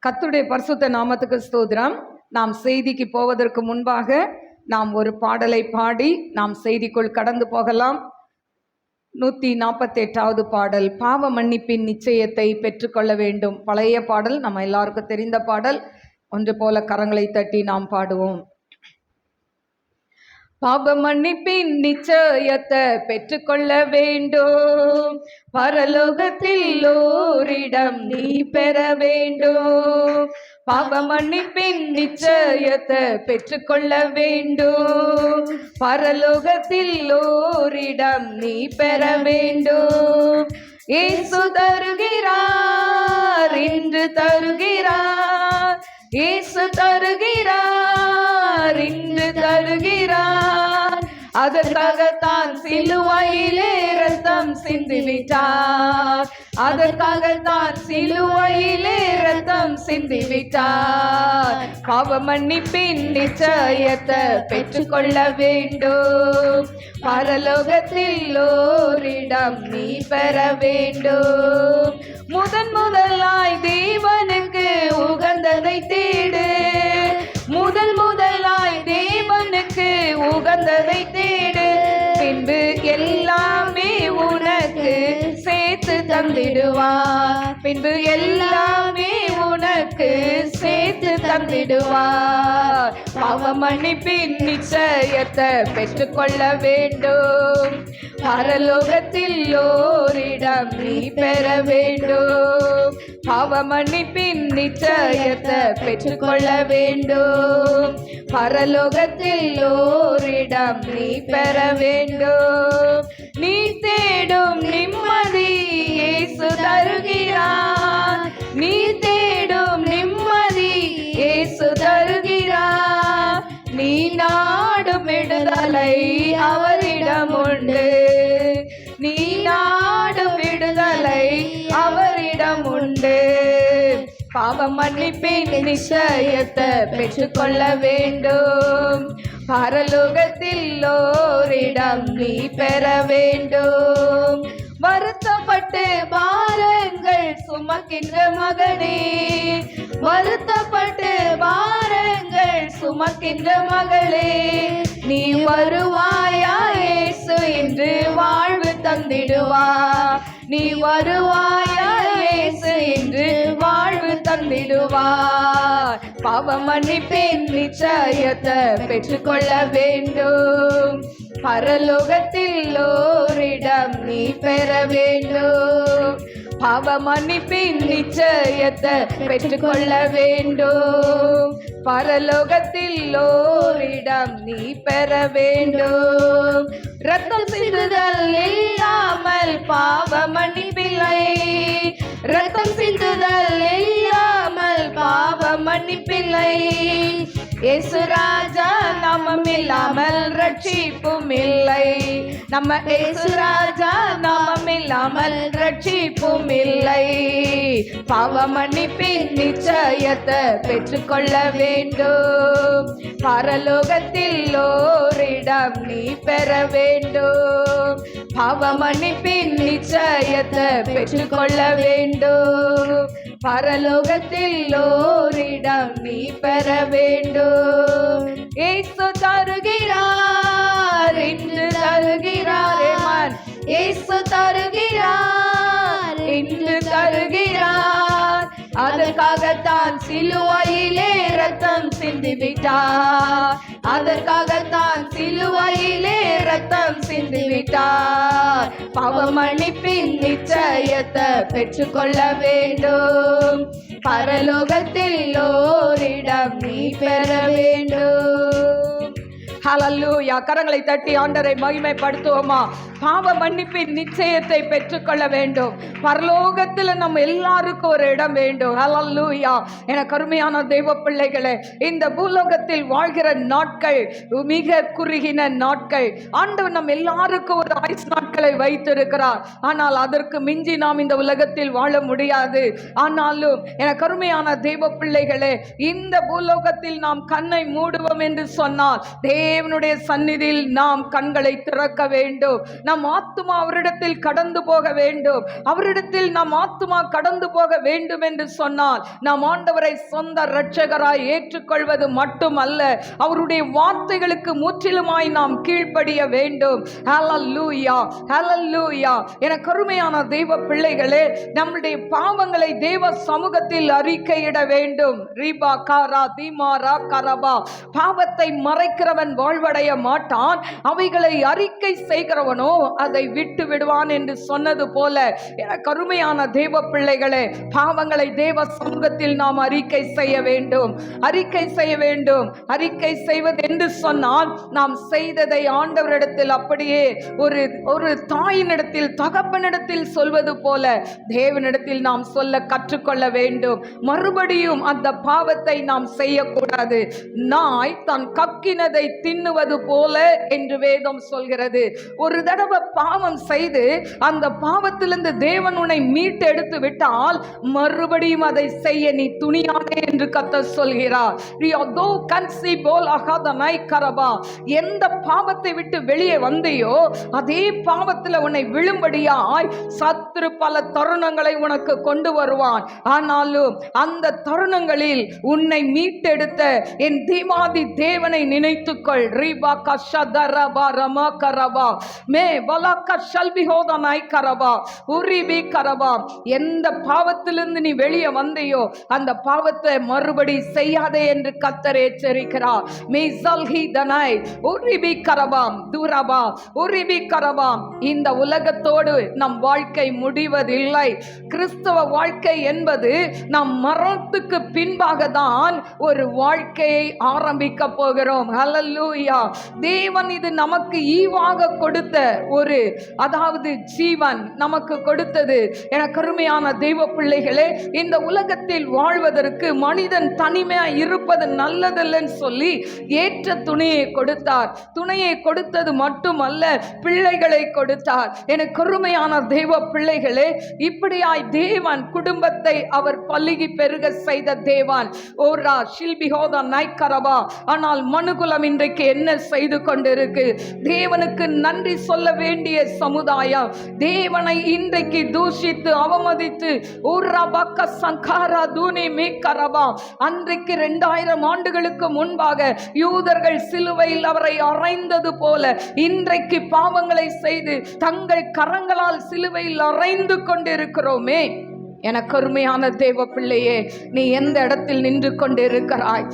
கர்த்தருடைய பரிசுத்த நாமத்துக்கு ஸ்தோத்திரம். நாம் செய்திக்கு போவதற்கு முன்பாக நாம் ஒரு பாடலை பாடி நாம் செய்திக்குள் கடந்து போகலாம். 148வது பாடல், பாவ மன்னிப்பின் நிச்சயத்தை பெற்றுக்கொள்ள வேண்டும். பழைய பாடல், நம்ம எல்லாருக்கும் தெரிந்த பாடல். ஒன்று போல கரங்களை தட்டி நாம் பாடுவோம். பாவ மன்னிப்பின் நிச்சயத்தை பெற்றுக்கொள்ள வேண்டும், பரலோகத்தில் ஓரிடம் நீ பெற வேண்டும். பாவ மன்னிப்பின் நிச்சயத்தை பெற்றுக்கொள்ள வேண்டும், பரலோகத்தில் ஓரிடம் நீ பெற வேண்டும். இயேசு தருகிறார், இன்று தருகிறார். இயேசு தருகிறார், இன்று தருகிறார். அதற்காகத்தான் சிலுவையிலே ரத்தம் சிந்திவிட்டார். அதற்காகத்தான் சிலுவையிலே ரத்தம் சிந்திவிட்டார். பாவ மன்னிப்பின் நிச்சயத்தை பெற்றுக்கொள்ள வேண்டும், பரலோகத்தில் ஓரிடம் நீ பெற வேண்டும். முதலாய் தேவனுக்கு உகந்ததை தேடு. முதலாய் தேவனுக்கு உகந்ததை தேடு. பின்பு எல்லாமே உனக்கு சேர்த்து தந்திடுவார். பின்பு எல்லாமே உனக்கு சேர்த்து தந்திடுவார். பாவ மன்னிப்பின் நிச்சயத்தை பெற்றுக்கொள்ள வேண்டும், பரலோகத்தில் ஓரிடம் நீ பெற வேண்டும். பாவ மன்னிப்பின் நிச்சயத்தை பெற்றுக்கொள்ள வேண்டும், பரலோகத்தில் ஓரிடம் நீ பெற வேண்டும். நீ தேடும் நிம்மதி இயேசு தருகிறார். நீ தேடும் நிம்மதி இயேசு தருகிறார். நீ நாடும் விடுதலை அவரிடம் உண்டு. நீ நாடும் விடுதலை அவரிடம் உண்டு. பாவ மன்னிப்பின் நிச்சயத்தை பெற்றுக்கொள்ள வேண்டும், பரலோகத்தில் ஓரிடம் நீ பெற வேண்டும். வருத்தப்பட்டு பாரங்கள் சுமக்கின்ற மகனே, வருத்தப்பட்டு பாரங்கள் சுமக்கின்ற மகளே, நீ வருவாயா இயேசு என்று வாழ்வு தந்திடுவார். நீ வருவாயா இயேசு என்று வாழ்வு தந்திடுவார். பாவ மன்னிப்பின் நிச்சயத்தை பெற்றுக்கொள்ள வேண்டும், பரலோகத்தில் ஓரிடம் நீ பெற வேண்டும். பாவ மன்னிப்பின் நிச்சயத்தை பெற்றுக்கொள்ள வேண்டும், பரலோகத்தில் ஓரிடம் நீ பெற வேண்டும். ரத்தம் சிந்துதல் இல்லாமல் பாவ மன்னிப்பில்லை. ரத்தம் சிந்துதல் இல்லாமல் பாவ மன்னிப்பில்லை. இயேசு ராஜா நாமம் இல்லாமல் ரட்சிப்பும் இல்லை. நம்ம இயேசு ராஜா நாமம் இல்லாமல் ரட்சிப்பும் இல்லை. பாவ மன்னிப்பின் நிச்சயத்தை பெற்றுக்கொள்ள வேண்டும், பரலோகத்தில் ஓரிடம் நீ பெற வேண்டும். பாவ மன்னிப்பின் நிச்சயத்தை பெற்றுக்கொள்ள வேண்டும், பரலோகத்தில் ஓரிடம் நீ பெற வேண்டும். இயேசு தருகிறார், இன்று தருகிறார். இயேசு தருகிறார், இன்று தருகிறார். அதற்காகத்தான் சிலுவையிலே ரத்தம் சிந்திவிட்டார். அதற்காகத்தான் சிலுவையிலே ரத்தம் சிந்திவிட்டார். பாவ மன்னிப்பின் நிச்சயத்தை பெற்றுக்கொள்ள வேண்டும், பரலோகத்தில் ஓரிடம் நீ பெற வேண்டும். ஹல்லேலூயா. கரங்களை தட்டி ஆண்டவரை மகிமைப்படுத்துவோமா? பாவ மன்னிப்பின் நிச்சயத்தை பெற்றுக்கொள்ள வேண்டும், பரலோகத்தில் நம்ம எல்லாருக்கும் ஒரு இடம் வேண்டும். ஹல்லேலூயா. என கருமையான தெய்வ பிள்ளைகளே, இந்த பூலோகத்தில் வாழ்கிற நாட்கள் மிக குறுகின நாட்கள். ஆண்டவர் நம்ம எல்லாருக்கும் ஒரு ஆயுசு நாட்களை வைத்திருக்கிறார். ஆனால் அதற்கு மிஞ்சி நாம் இந்த உலகத்தில் வாழ முடியாது. ஆனாலும் என கருமையான தெய்வ பிள்ளைகளே, இந்த பூலோகத்தில் நாம் கண்ணை மூடுவோம் என்று சொன்னால் தேவனுடைய சந்நிதியில் நாம் கண்களை திறக்க வேண்டும். நம் ஆத்துமா அவரிடத்தில் கடந்து போக வேண்டும். அவரிடத்தில் நம் ஆத்துமா கடந்து போக வேண்டும் என்று சொன்னால் நாம் ஆண்டவரை சொந்த இரட்சகராய் ஏற்றுக்கொள்வது மட்டுமல்ல, அவருடைய வார்த்தைகளுக்கு முற்றிலுமாய் நாம் கீழ்ப்படிய வேண்டும். ஹல்லேலூயா, ஹல்லேலூயா. என கருமையான தெய்வ பிள்ளைகளே, நம்முடைய பாவங்களை தேவ சமூகத்தில் அறிக்கையிட வேண்டும். ரீபா காரா தீமாரா கரபா. பாவத்தை மறைக்கிறவன் வாழ்வடைய மாட்டான், அவைகளை அறிக்கை செய்கிறவனோ அதை விட்டு விடுவான் என்று சொன்னது போல, என கருமையான தேவ பிள்ளைகளே, பாவங்களை தேவ சமூகத்தில் நாம் அறிக்கை செய்ய வேண்டும். அறிக்கை செய்ய வேண்டும். அறிக்கை செய்வது என்று சொன்னால் நாம் செய்ததை ஆண்டவரிடத்தில் அப்படியே ஒரு தாயினிடத்தில் தகப்பனிடத்தில் சொல்வது போல தேவனிடத்தில் நாம் சொல்ல கற்றுக்கொள்ள வேண்டும். மறுபடியும் அந்த பாவத்தை நாம் செய்யக்கூடாது. நாய் தன் கக்கினதை தின்னுவது போல என்று வேதம் சொல்கிறது. ஒரு தடவை பாவம் செய்து அந்த பாவத்திலிருந்து தேவன் உன்னை மீட்டு எடுத்து விட்டால் மறுபடியும் அதை செய்ய நீ துணியாதே என்று கர்த்தர் சொல்கிறார். எந்த பாவத்தை விட்டு வெளியே வந்தையோ அதே பாவத்தில் உன்னை விழும்படியாய் சத்துரு பல தருணங்களை உனக்கு கொண்டு வருவான். ஆனாலும் அந்த தருணங்களில் உன்னை மீட்டெடுத்த என் தீமாதி தேவனை நினைத்துக்கொள். ரீபா கஷதரபா ரமா கரபா மே வலக ஷல்பிஹோதனாய் கரபா உரிபி கரபா. எந்த பாவத்திலிருந்து நீ வெளியே வந்தையோ அந்த பாவத்தை மறுபடி செய்யாதே என்று கர்த்தர் எச்சரிக்கிறார். இந்த உலகத்தோடு நம் வாழ்க்கை முடிவதில்லை. கிறிஸ்தவ வாழ்க்கை என்பது நம் மரணத்துக்கு பின்பாக தான் ஒரு வாழ்க்கையை ஆரம்பிக்க போகிறோம். ஹல்லேலூயா. தேவன் இது நமக்கு ஈவாக கொடுத்த அதாவது ஜீவன் நமக்கு கொடுத்தது. என கருமையான தெய்வ பிள்ளைகளே, இந்த உலகத்தில் வாழ்வதற்கு மனிதன் தனிமையா இருப்பது நல்லதல்லன்னு சொல்லி ஏற்ற துணையை கொடுத்தார். துணையை கொடுத்தது மட்டுமல்ல, பிள்ளைகளை கொடுத்தார். என கருமையான தெய்வ பிள்ளைகளே, இப்படியாய் தேவன் குடும்பத்தை அவர் பல்லுகி பெருக செய்த தேவன். ஓரா ஷில்பிஹோதா நாய்கரபா. ஆனால் மனுகுலம் இன்றைக்கு என்ன செய்து கொண்டிருக்கு? தேவனுக்கு நன்றி சொல்ல வேண்டிய சமுதாயம் தேவனை இன்றைக்கு தூஷித்து அவமதித்து அன்றைக்கு 2000 ஆண்டுகளுக்கு முன்பாக யூதர்கள் சிலுவையில் அவரை அறைந்தது போல இன்றைக்கு பாவங்களை செய்து தங்கள் கரங்களால் சிலுவையில் அறைந்து கொண்டிருக்கிறோமே. எனக்கு அருமையான தேவ பிள்ளையே, நீ எந்த இடத்தில் நின்று கொண்டிருக்கிறாய்?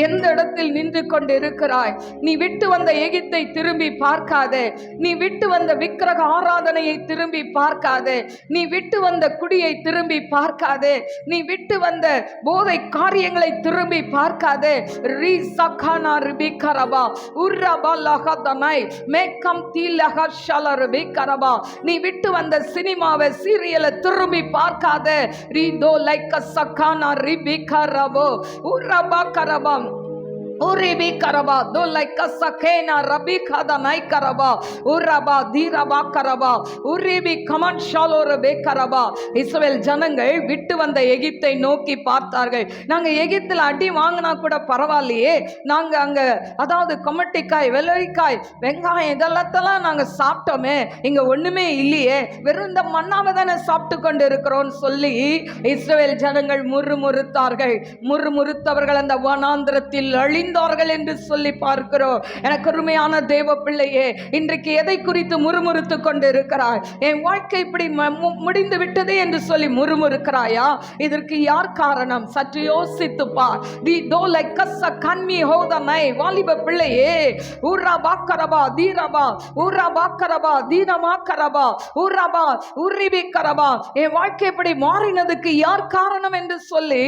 எந்த இடத்தில் நின்று கொண்டிருக்கிறாய்? நீ விட்டு வந்த எகிப்தை திரும்பி பார்க்காதே. நீ விட்டு வந்த விக்கிரக ஆராதனையை திரும்பி பார்க்காதே. நீ விட்டு வந்த குடியை திரும்பி பார்க்காதே. நீ விட்டு வந்த போதை காரியங்களை திரும்பி பார்க்காதே. நீ விட்டு வந்த சினிமாவை சீரியலை திரும்பி பார்க்காதே. Rido like a sakana ribikarabo urabakarabam Uribi karaba do like a sakena rabika da nai karaba uraba diraba karaba uribi kaman shalo rabe karaba. இஸ்ரவேல் ஜனங்கள் விட்டு வந்த எகிப்தை நோக்கி பார்த்தார்கள். நாங்க எகிப்தில் அடி வாங்கினா கூட பரவாயில்லையே, நாங்க அங்க அதாவது கொமட்டிக்காய் வெள்ளரிக்காய் வெங்காயம் இதெல்லாம் நாங்க சாப்பிட்டோமே, இங்க ஒண்ணுமே இல்லையே, வெறும் இந்த மண்ணாவை தானே சாப்பிட்டு கொண்டு இருக்கிறோம் சொல்லி இஸ்ரவேல் ஜனங்கள் முறுமுறுத்தார்கள். முறுமுறுத்தவர்கள் அந்த வனாந்திரத்தில் அழிந்தார்கள் என்று சொல்லி பார்க்கிறோம். எனக்கு அருமையான தேவ பிள்ளையே, இன்றைக்கு எதை குறித்து முறுமுறுத்து கொண்டு இருக்கிறாய்? என் வாழ்க்கை இப்படி முடிந்து விட்டதே என்று சொல்லி முறுமுறுக்கிறாயா? இதற்கு யார் காரணம்? சற்று யோசித்து பார். வாலிப பிள்ளையே, ஊரா பாக்கரபா தீரபா ஊரா பாக்கரபா தீனமா கரபா ஊரபா உரிபி கரபா. என் வாழ்க்கை இப்படி மாறினதுக்கு யார் காரணம் என்று சொல்லி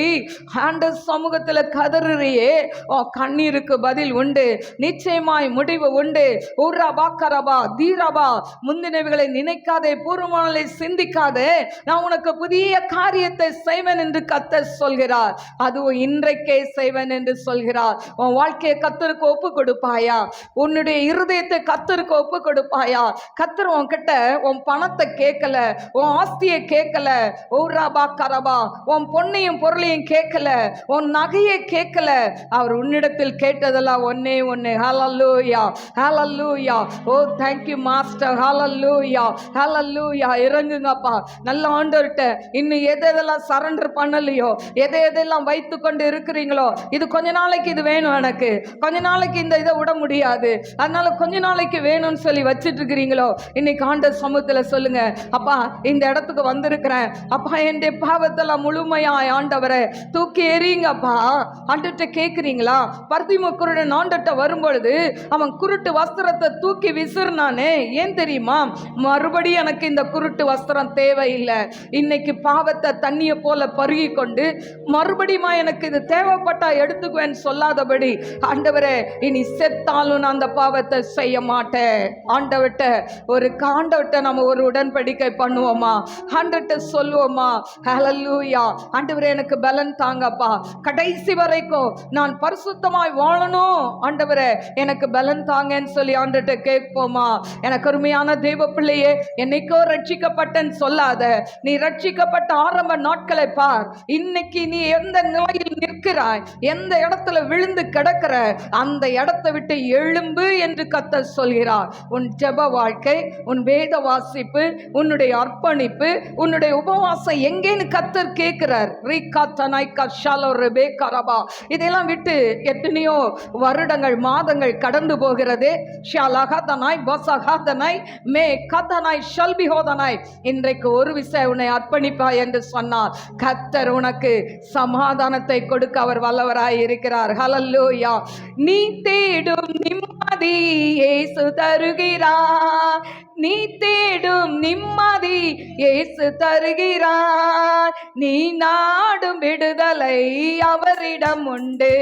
ஆண்டவர் சமூகத்தில் கதறியே. கண்ணீருக்கு பதில் உண்டு, நிச்சயமாய் முடிவு உண்டு. ஊரா பாக்கரபா தீரபா. முந்தினவைகளை நினைக்காதே, பூர்வமானதை சிந்திக்காதே, நான் உனக்கு புதிய காரியத்தை செய்வேன் என்று கர்த்தர் சொல்கிறார். அதுவும் இன்றைக்கே செய்வேன் என்று சொல்கிறார். உன் வாழ்க்கையை கர்த்தருக்கு ஒப்பு கொடுப்பாயா? உன்னுடைய இருதயத்தை கர்த்தருக்கு ஒப்பு கொடுப்பாயா? கர்த்தர் உன்கிட்ட உன் பணத்தை கேட்கல, உன் ஆஸ்தியை கேட்கல, ஊரா பாக்கரபா உன் பொன்னையும் பொருளையும் கேட்கல, உன் நகையை கேட்கல. அவர் உன்னிடத்தில் என்னிடத்தில் கேட்டதெல்லாம் ஒன்னே ஒன்று. ஹல்லேலூயா, ஹல்லேலூயா. ஓ தேங்க்யூ மாஸ்டர். ஹல்லேலூயா, ஹல்லேலூயா. இறங்குங்கப்பா. நல்ல ஆண்டவர்கிட்ட இன்னும் எதெல்லாம் சரண்டர் பண்ணலையோ, எதெல்லாம் வைத்து கொண்டு இருக்கிறீங்களோ, இது கொஞ்ச நாளைக்கு இது வேணும், எனக்கு கொஞ்ச நாளைக்கு இந்த இதை விட முடியாது, அதனால கொஞ்ச நாளைக்கு வேணும்னு சொல்லி வச்சிட்டு இருக்கிறீங்களோ, இன்னைக்கு ஆண்டவர் சமூகத்தில் சொல்லுங்க, அப்பா இந்த இடத்துக்கு வந்திருக்கிறேன் அப்பா, என் பாவத்தெல்லாம் முழுமையாய் ஆண்டவரை தூக்கி எறிங்கப்பா. ஆண்டவர்கிட்ட கேட்குறீங்களா? பர்திமுக்குருடன் ஆண்டவர்கிட்ட வரும்பொழுது அவன் குருட்டு வஸ்திரத்தை தூக்கி விசிறினானே, ஏன் தெரியுமா? மறுபடியும் எனக்கு இந்த குருட்டு வஸ்திரம் தேவையில்லை, இன்னைக்கு பாவத்தை தண்ணியை போல பருகி கொண்டு மறுபடியும் எனக்கு இது தேவைப்பட்டா எடுத்துக்குவேன்னு சொல்லாதபடி, ஆண்டவரே இனி செத்தாலும் நான் அந்த பாவத்தை செய்ய மாட்டேன். ஆண்டவர்கிட்ட நம்ம ஒரு உடன்படிக்கை பண்ணுவோமா? ஆண்டவர்கிட்ட சொல்லுவோமா? ஹல்லேலூயா. ஆண்டவரே எனக்கு பலன் தாங்கப்பா, கடைசி வரைக்கும் நான் பரிசுத்தமாய் வாழணும், ஆண்டவரே எனக்கு பலன் தாங்கன்னு சொல்லி ஆண்டவர்கிட்ட கேட்போமா? எனக்கு அருமையான தெய்வ பிள்ளையே, என்னைக்கோ ரட்சிக்கப்பட்டேன்னு சொல்லாத, நீ ரட்சிக்கப்பட்ட ஆரம்ப நாட்களை பார். இன்னைக்கு நீ எந்த நிலையில் நிற்கிறாய், எந்த இடத்துல விழுந்து கிடக்கிற, அந்த இடத்தை விட்டு எழும்பு என்று கர்த்தர் சொல்கிறார். உன் ஜெப வாழ்க்கை, உன் வேத வாசிப்பு, உன்னுடைய அர்ப்பணிப்பு, உன்னுடைய உபவாசம் எங்கேன்னு கர்த்தர் கேட்கிறார். இதெல்லாம் விட்டு எத்தனையோ வருடங்கள் மாதங்கள் கடந்து போகிறது. இன்றைக்கு ஒரு விஷயம் உன்னை அர்ப்பணிப்பா என்று சொன்னார், கர்த்தர் உனக்கு சமாதானத்தை கொடுக்க அவர் வல்லவராய் இருக்கிறார். ஹல்லேலூயா. நீ தேடும் நிம்மதி இயேசு தருகிறார், நீ தேடும் நிம்மதி இயேசு தருகிறார், நீ நாடும் விடுதலை அவரிடம் உண்டு,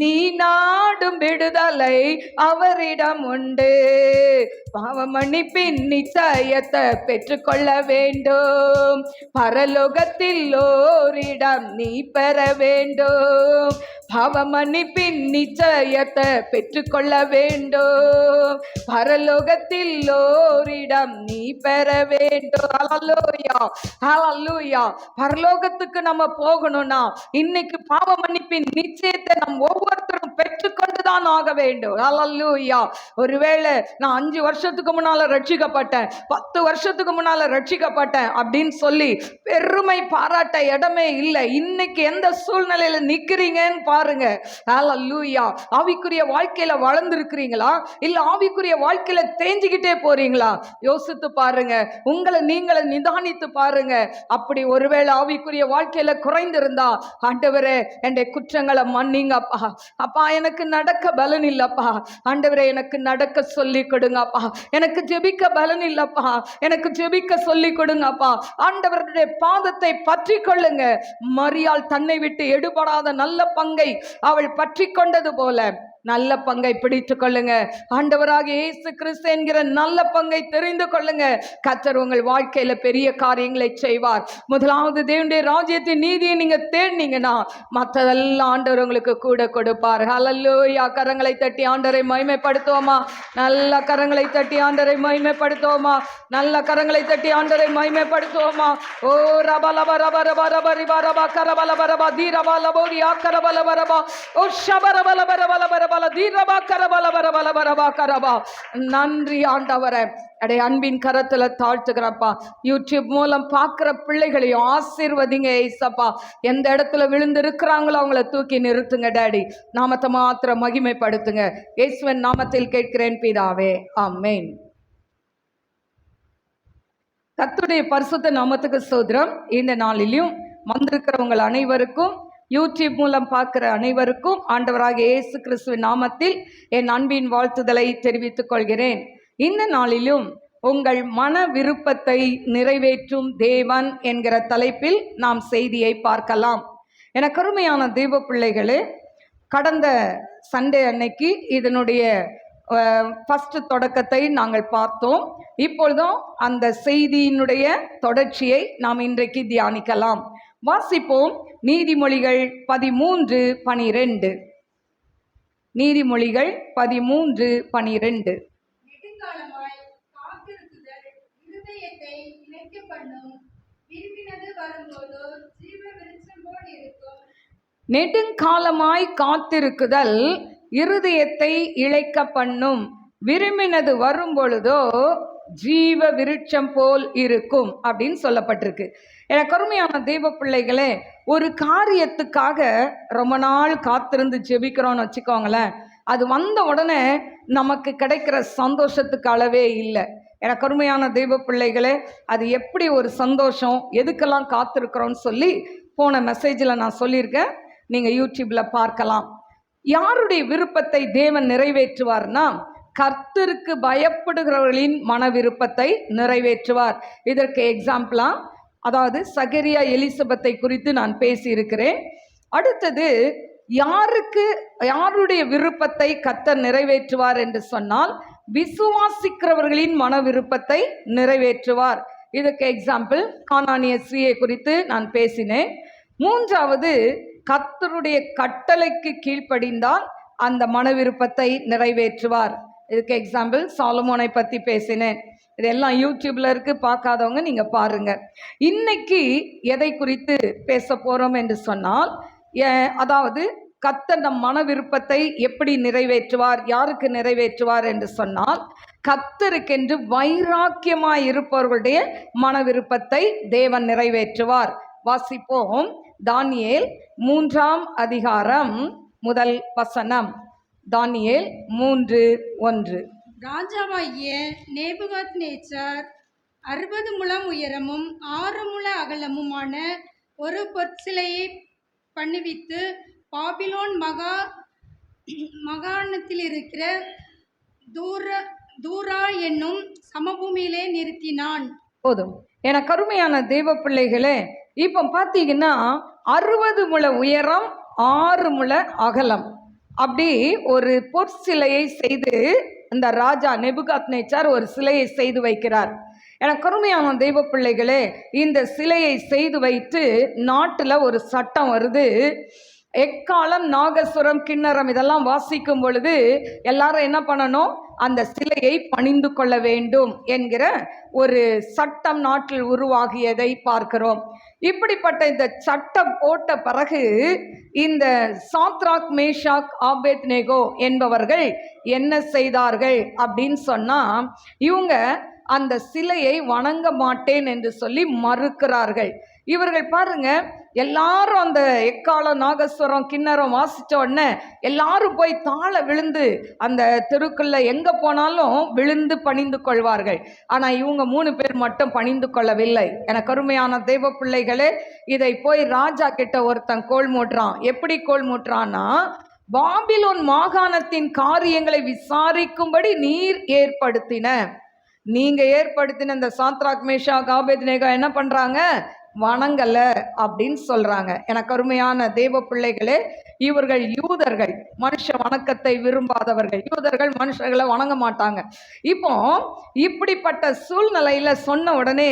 நீ நாடும் விடுதலை அவரிடம் உண்டு. பாவ மன்னிப்பின் நிச்சயத்தை பெற்றுக்கொள்ள வேண்டும், பரலோகத்தில் ஓரிடம் நீ பெற வேண்டும். பாவ மன்னிப்பின் நிச்சயத்தை பெற்றுக்கொள்ள வேண்டும், பரலோகத்தில் ஓரிடம் நீ பெற வேண்டும். ஹல்லேலூயா, ஹல்லேலூயா. பரலோகத்துக்கு நம்ம போகணும்னா இன்னைக்கு பாவ மன்னிப்பின் நிச்சயத்தை நம் ஒவ்வொருத்தரும் பெற்றுக்கொண்டுதான் ஆக வேண்டும். ஹல்லேலூயா. ஒருவேளை நான் 5 வருஷத்துக்கு முன்னால ரட்சிக்கப்பட்டேன், 10 வருஷத்துக்கு முன்னால ரட்சிக்கப்பட்டேன் அப்படின்னு சொல்லி பெருமை பாராட்ட இடமே இல்லை. இன்னைக்கு எந்த சூழ்நிலையில நிக்கிறீங்கன்னு பாருங்க. ஹல்லேலூயா. ஆவிக்குரிய வாழ்க்கையில வளர்ந்திருக்கிறீங்களா, இல்ல ஆவிக்குரிய வாழ்க்கையில தேஞ்சிக்கிட்டே போறீங்களா? யோசித்து பாருங்க, உங்களை நீங்களை நிதானித்து பாருங்க. அப்படி ஒருவேளை ஆவிக்குரிய வாழ்க்கையில குறைந்திருந்தா, ஆண்டவரே என்னுடைய குற்றங்களை மன்னிங்கப்பா, அப்பா எனக்கு நடக்க பலன் இல்லப்பா, ஆண்டவரே எனக்கு நடக்க சொல்லி கொடுங்கப்பா, எனக்கு ஜெபிக்க பலன் இல்லப்பா, எனக்கு ஜெபிக்க சொல்லி கொடுங்கப்பா. ஆண்டவருடைய பாதத்தை பற்றி கொள்ளுங்க. மரியாள் தன்னை விட்டு எடுபடாத நல்ல பங்கை அவள் பற்றி கொண்டது போல நல்ல பங்கை பிடித்துக் கொள்ளுங்க. ஆண்டவராக இயேசு கிறிஸ்து என்கிற நல்ல பங்கை தெரிந்து கொள்ளுங்க. கர்த்தர் உங்கள் வாழ்க்கையில பெரிய காரியங்களை செய்வார். முதலாவது தேவனுடைய ராஜ்யத்தின் நீதியை நீங்க தேடினீங்கன்னா மற்றதெல்லாம் ஆண்டவர் உங்களுக்கு கூட கொடுப்பார். ஹல்லேலூயா. கரங்களை தட்டி ஆண்டவரை மகிமைப்படுத்துவோமா? நல்ல கரங்களை தட்டி ஆண்டவரை மகிமைப்படுத்துவோமா? நல்ல கரங்களை தட்டி ஆண்டவரை மகிமைப்படுத்துவோமா? ஓ ரபலப ரப ரப ரப ரிப ரப கரபலப ரப தீரப லபோரி ஆக்கரபலப ரப ஓ ஷபரபலப ரப ரப நன்றி ஆண்டவரே. அடைய அன்பின் கரத்துல தாழ்த்துக்கிறப்பா. யூடியூப் மூலம் பார்க்கிற பிள்ளைகளையும் ஆசீர்வதிங்க ஏசப்பா. எந்த இடத்துல விழுந்து இருக்கிறாங்களோ அவங்கள தூக்கி நிறுத்துங்க டாடி. நாமத்தை மாத்திரம் மகிமைப்படுத்துங்க. இயேசுவின் நாமத்தில் கேட்கிறேன் பிதாவே, ஆமென். கர்த்தருடைய பரிசுத்த நாமத்துக்கு ஸ்தோத்திரம். இந்த நாளிலும் வந்திருக்கிறவங்க அனைவருக்கும், யூடியூப் மூலம் பார்க்கிற அனைவருக்கும் ஆண்டவராக இயேசு கிறிஸ்துவின் நாமத்தில் என் அன்பின் வாழ்த்துதலை தெரிவித்துக் கொள்கிறேன். இந்த நாளிலும் உங்கள் மன விருப்பத்தை நிறைவேற்றும் தேவன் என்கிற தலைப்பில் நாம் செய்தியை பார்க்கலாம். எனக்கு அருமையான தெய்வ பிள்ளைகளே, கடந்த சண்டே அன்னைக்கு இதனுடைய ஃபர்ஸ்ட் தொடக்கத்தை நாங்கள் பார்த்தோம். இப்பொழுதும் அந்த செய்தியினுடைய தொடர்ச்சியை நாம் இன்றைக்கு தியானிக்கலாம். வாசிப்போம். நீதிமொழிகள் 13:12. நீதிமொழிகள் 13:12. நெடுங்காலமாய் காத்திருக்குதல் இருதயத்தை இளைக்க பண்ணும், விரும்பினது வரும் பொழுதோ ஜீவ விருட்சம் போல் இருக்கும் அப்படின்னு சொல்லப்பட்டிருக்கு. எனக்கு அருமையான தெய்வ பிள்ளைகளே, ஒரு காரியத்துக்காக ரொம்ப நாள் காத்திருந்து ஜெபிக்கிறோன்னு வச்சுக்கோங்களேன், அது வந்த உடனே நமக்கு கிடைக்கிற சந்தோஷத்துக்கு அளவே இல்லை. எனக்கு அருமையான தெய்வ பிள்ளைகளே, அது எப்படி ஒரு சந்தோஷம், எதுக்கெல்லாம் காத்திருக்கிறோன்னு சொல்லி போன மெசேஜில் நான் சொல்லியிருக்கேன், நீங்கள் யூடியூப்பில் பார்க்கலாம். யாருடைய விருப்பத்தை தேவன் நிறைவேற்றுவார்னா, கர்த்தருக்கு பயப்படுகிறவர்களின் மன விருப்பத்தை நிறைவேற்றுவார். இதற்கு எக்ஸாம்பிளா, அதாவது சகரியா எலிசபெத்தை குறித்து நான் பேசியிருக்கிறேன். அடுத்தது யாருடைய விருப்பத்தை கர்த்தர் நிறைவேற்றுவார் என்று சொன்னால், விசுவாசிக்கிறவர்களின் மன விருப்பத்தை நிறைவேற்றுவார். இதுக்கு எக்ஸாம்பிள் கானானிய ஸ்ரீயை குறித்து நான் பேசினேன். மூன்றாவது, கர்த்தருடைய கட்டளைக்கு கீழ்ப்படிந்தால் அந்த மன விருப்பத்தை நிறைவேற்றுவார். இதுக்கு எக்ஸாம்பிள் சாலமோனை பற்றி பேசினேன். இதெல்லாம் யூடியூப்ல இருக்கு, பார்க்காதவங்க நீங்க பாருங்க. இன்னைக்கு எதை குறித்து பேச போறோம் என்று சொன்னால், அதாவது கர்த்தர் நம் மன விருப்பத்தை எப்படி நிறைவேற்றுவார், யாருக்கு நிறைவேற்றுவார் என்று சொன்னால், கர்த்தருக்கென்று வைராக்கியமாய் இருப்பவர்களுடைய மன விருப்பத்தை தேவன் நிறைவேற்றுவார். வாசிப்போம். தானியேல் 3ஆம் அதிகாரம் முதல் வசனம். தானியேல் 3:1. ராஜாவாகிய நேபுகாத்நேச்சார் 60 முழம் உயரமும் 6 முழ அகலமுமான ஒரு பொற்சிலையை பண்ணுவித்து பாபிலோன் மாகாணத்தில் இருக்கிற தூரா என்னும் சமபூமியிலே நிறுத்தினான். போதும். என கருமையான தெய்வ பிள்ளைகளே, இப்போ பார்த்தீங்கன்னா 60 முழ உயரம் 6 முழ அகலம், அப்படி ஒரு பொற்சிலையை செய்து இந்த ராஜா நேபுகாத்நேச்சார் ஒரு சிலையை செய்து வைக்கிறார். எனக்கு கருமையான தெய்வ பிள்ளைகளே, இந்த சிலையை செய்து வைத்து நாட்டில் ஒரு சட்டம் வருது. எக்காலம், நாகசுரம், கிண்ணறம் இதெல்லாம் வாசிக்கும் பொழுது எல்லாரும் என்ன பண்ணணும், அந்த சிலையை பணிந்து கொள்ள வேண்டும் என்கிற ஒரு சட்டம் நாட்டில் உருவாகியதை பார்க்கிறோம். இப்படிப்பட்ட இந்த சட்டம் போட்ட பிறகு இந்த சாத்ராக், மேஷாக், ஆபேத்நேகோ என்பவர்கள் என்ன செய்தார்கள் அப்படின்னு சொன்னா, இவங்க அந்த சிலையை வணங்க மாட்டேன் என்று சொல்லி மறுக்கிறார்கள். இவர்கள் பாருங்க, எல்லாரும் அந்த எக்காலம், நாகஸ்வரம், கிண்ணறம் வாசிச்ச உடனே எல்லாரும் போய் தாழ விழுந்து அந்த தெருக்குள்ள எங்க போனாலும் விழுந்து பணிந்து கொள்வார்கள். ஆனா இவங்க 3 பேர் மட்டும் பணிந்து கொள்ளவில்லை. எனக்கு அருமையான தெய்வ பிள்ளைகளே, இதை போய் ராஜா கிட்ட ஒருத்தன் கோல் மூட்டுறான். எப்படி கோல் மூட்டுறான்னா, பாபிலோன் மாகாணத்தின் காரியங்களை விசாரிக்கும்படி நீங்க ஏற்படுத்தின இந்த சாத்ராக், மேஷாக், ஆபேத்நேகோ என்ன பண்றாங்க, வணங்கல அப்படின்னு சொல்றாங்க. எனக்கு அருமையான தெய்வ பிள்ளைகளே, இவர்கள் யூதர்கள், மனுஷ வணக்கத்தை விரும்பாதவர்கள். யூதர்கள் மனுஷர்களை வணங்க மாட்டாங்க. இப்போ இப்படிப்பட்ட சூழ்நிலையில சொன்ன உடனே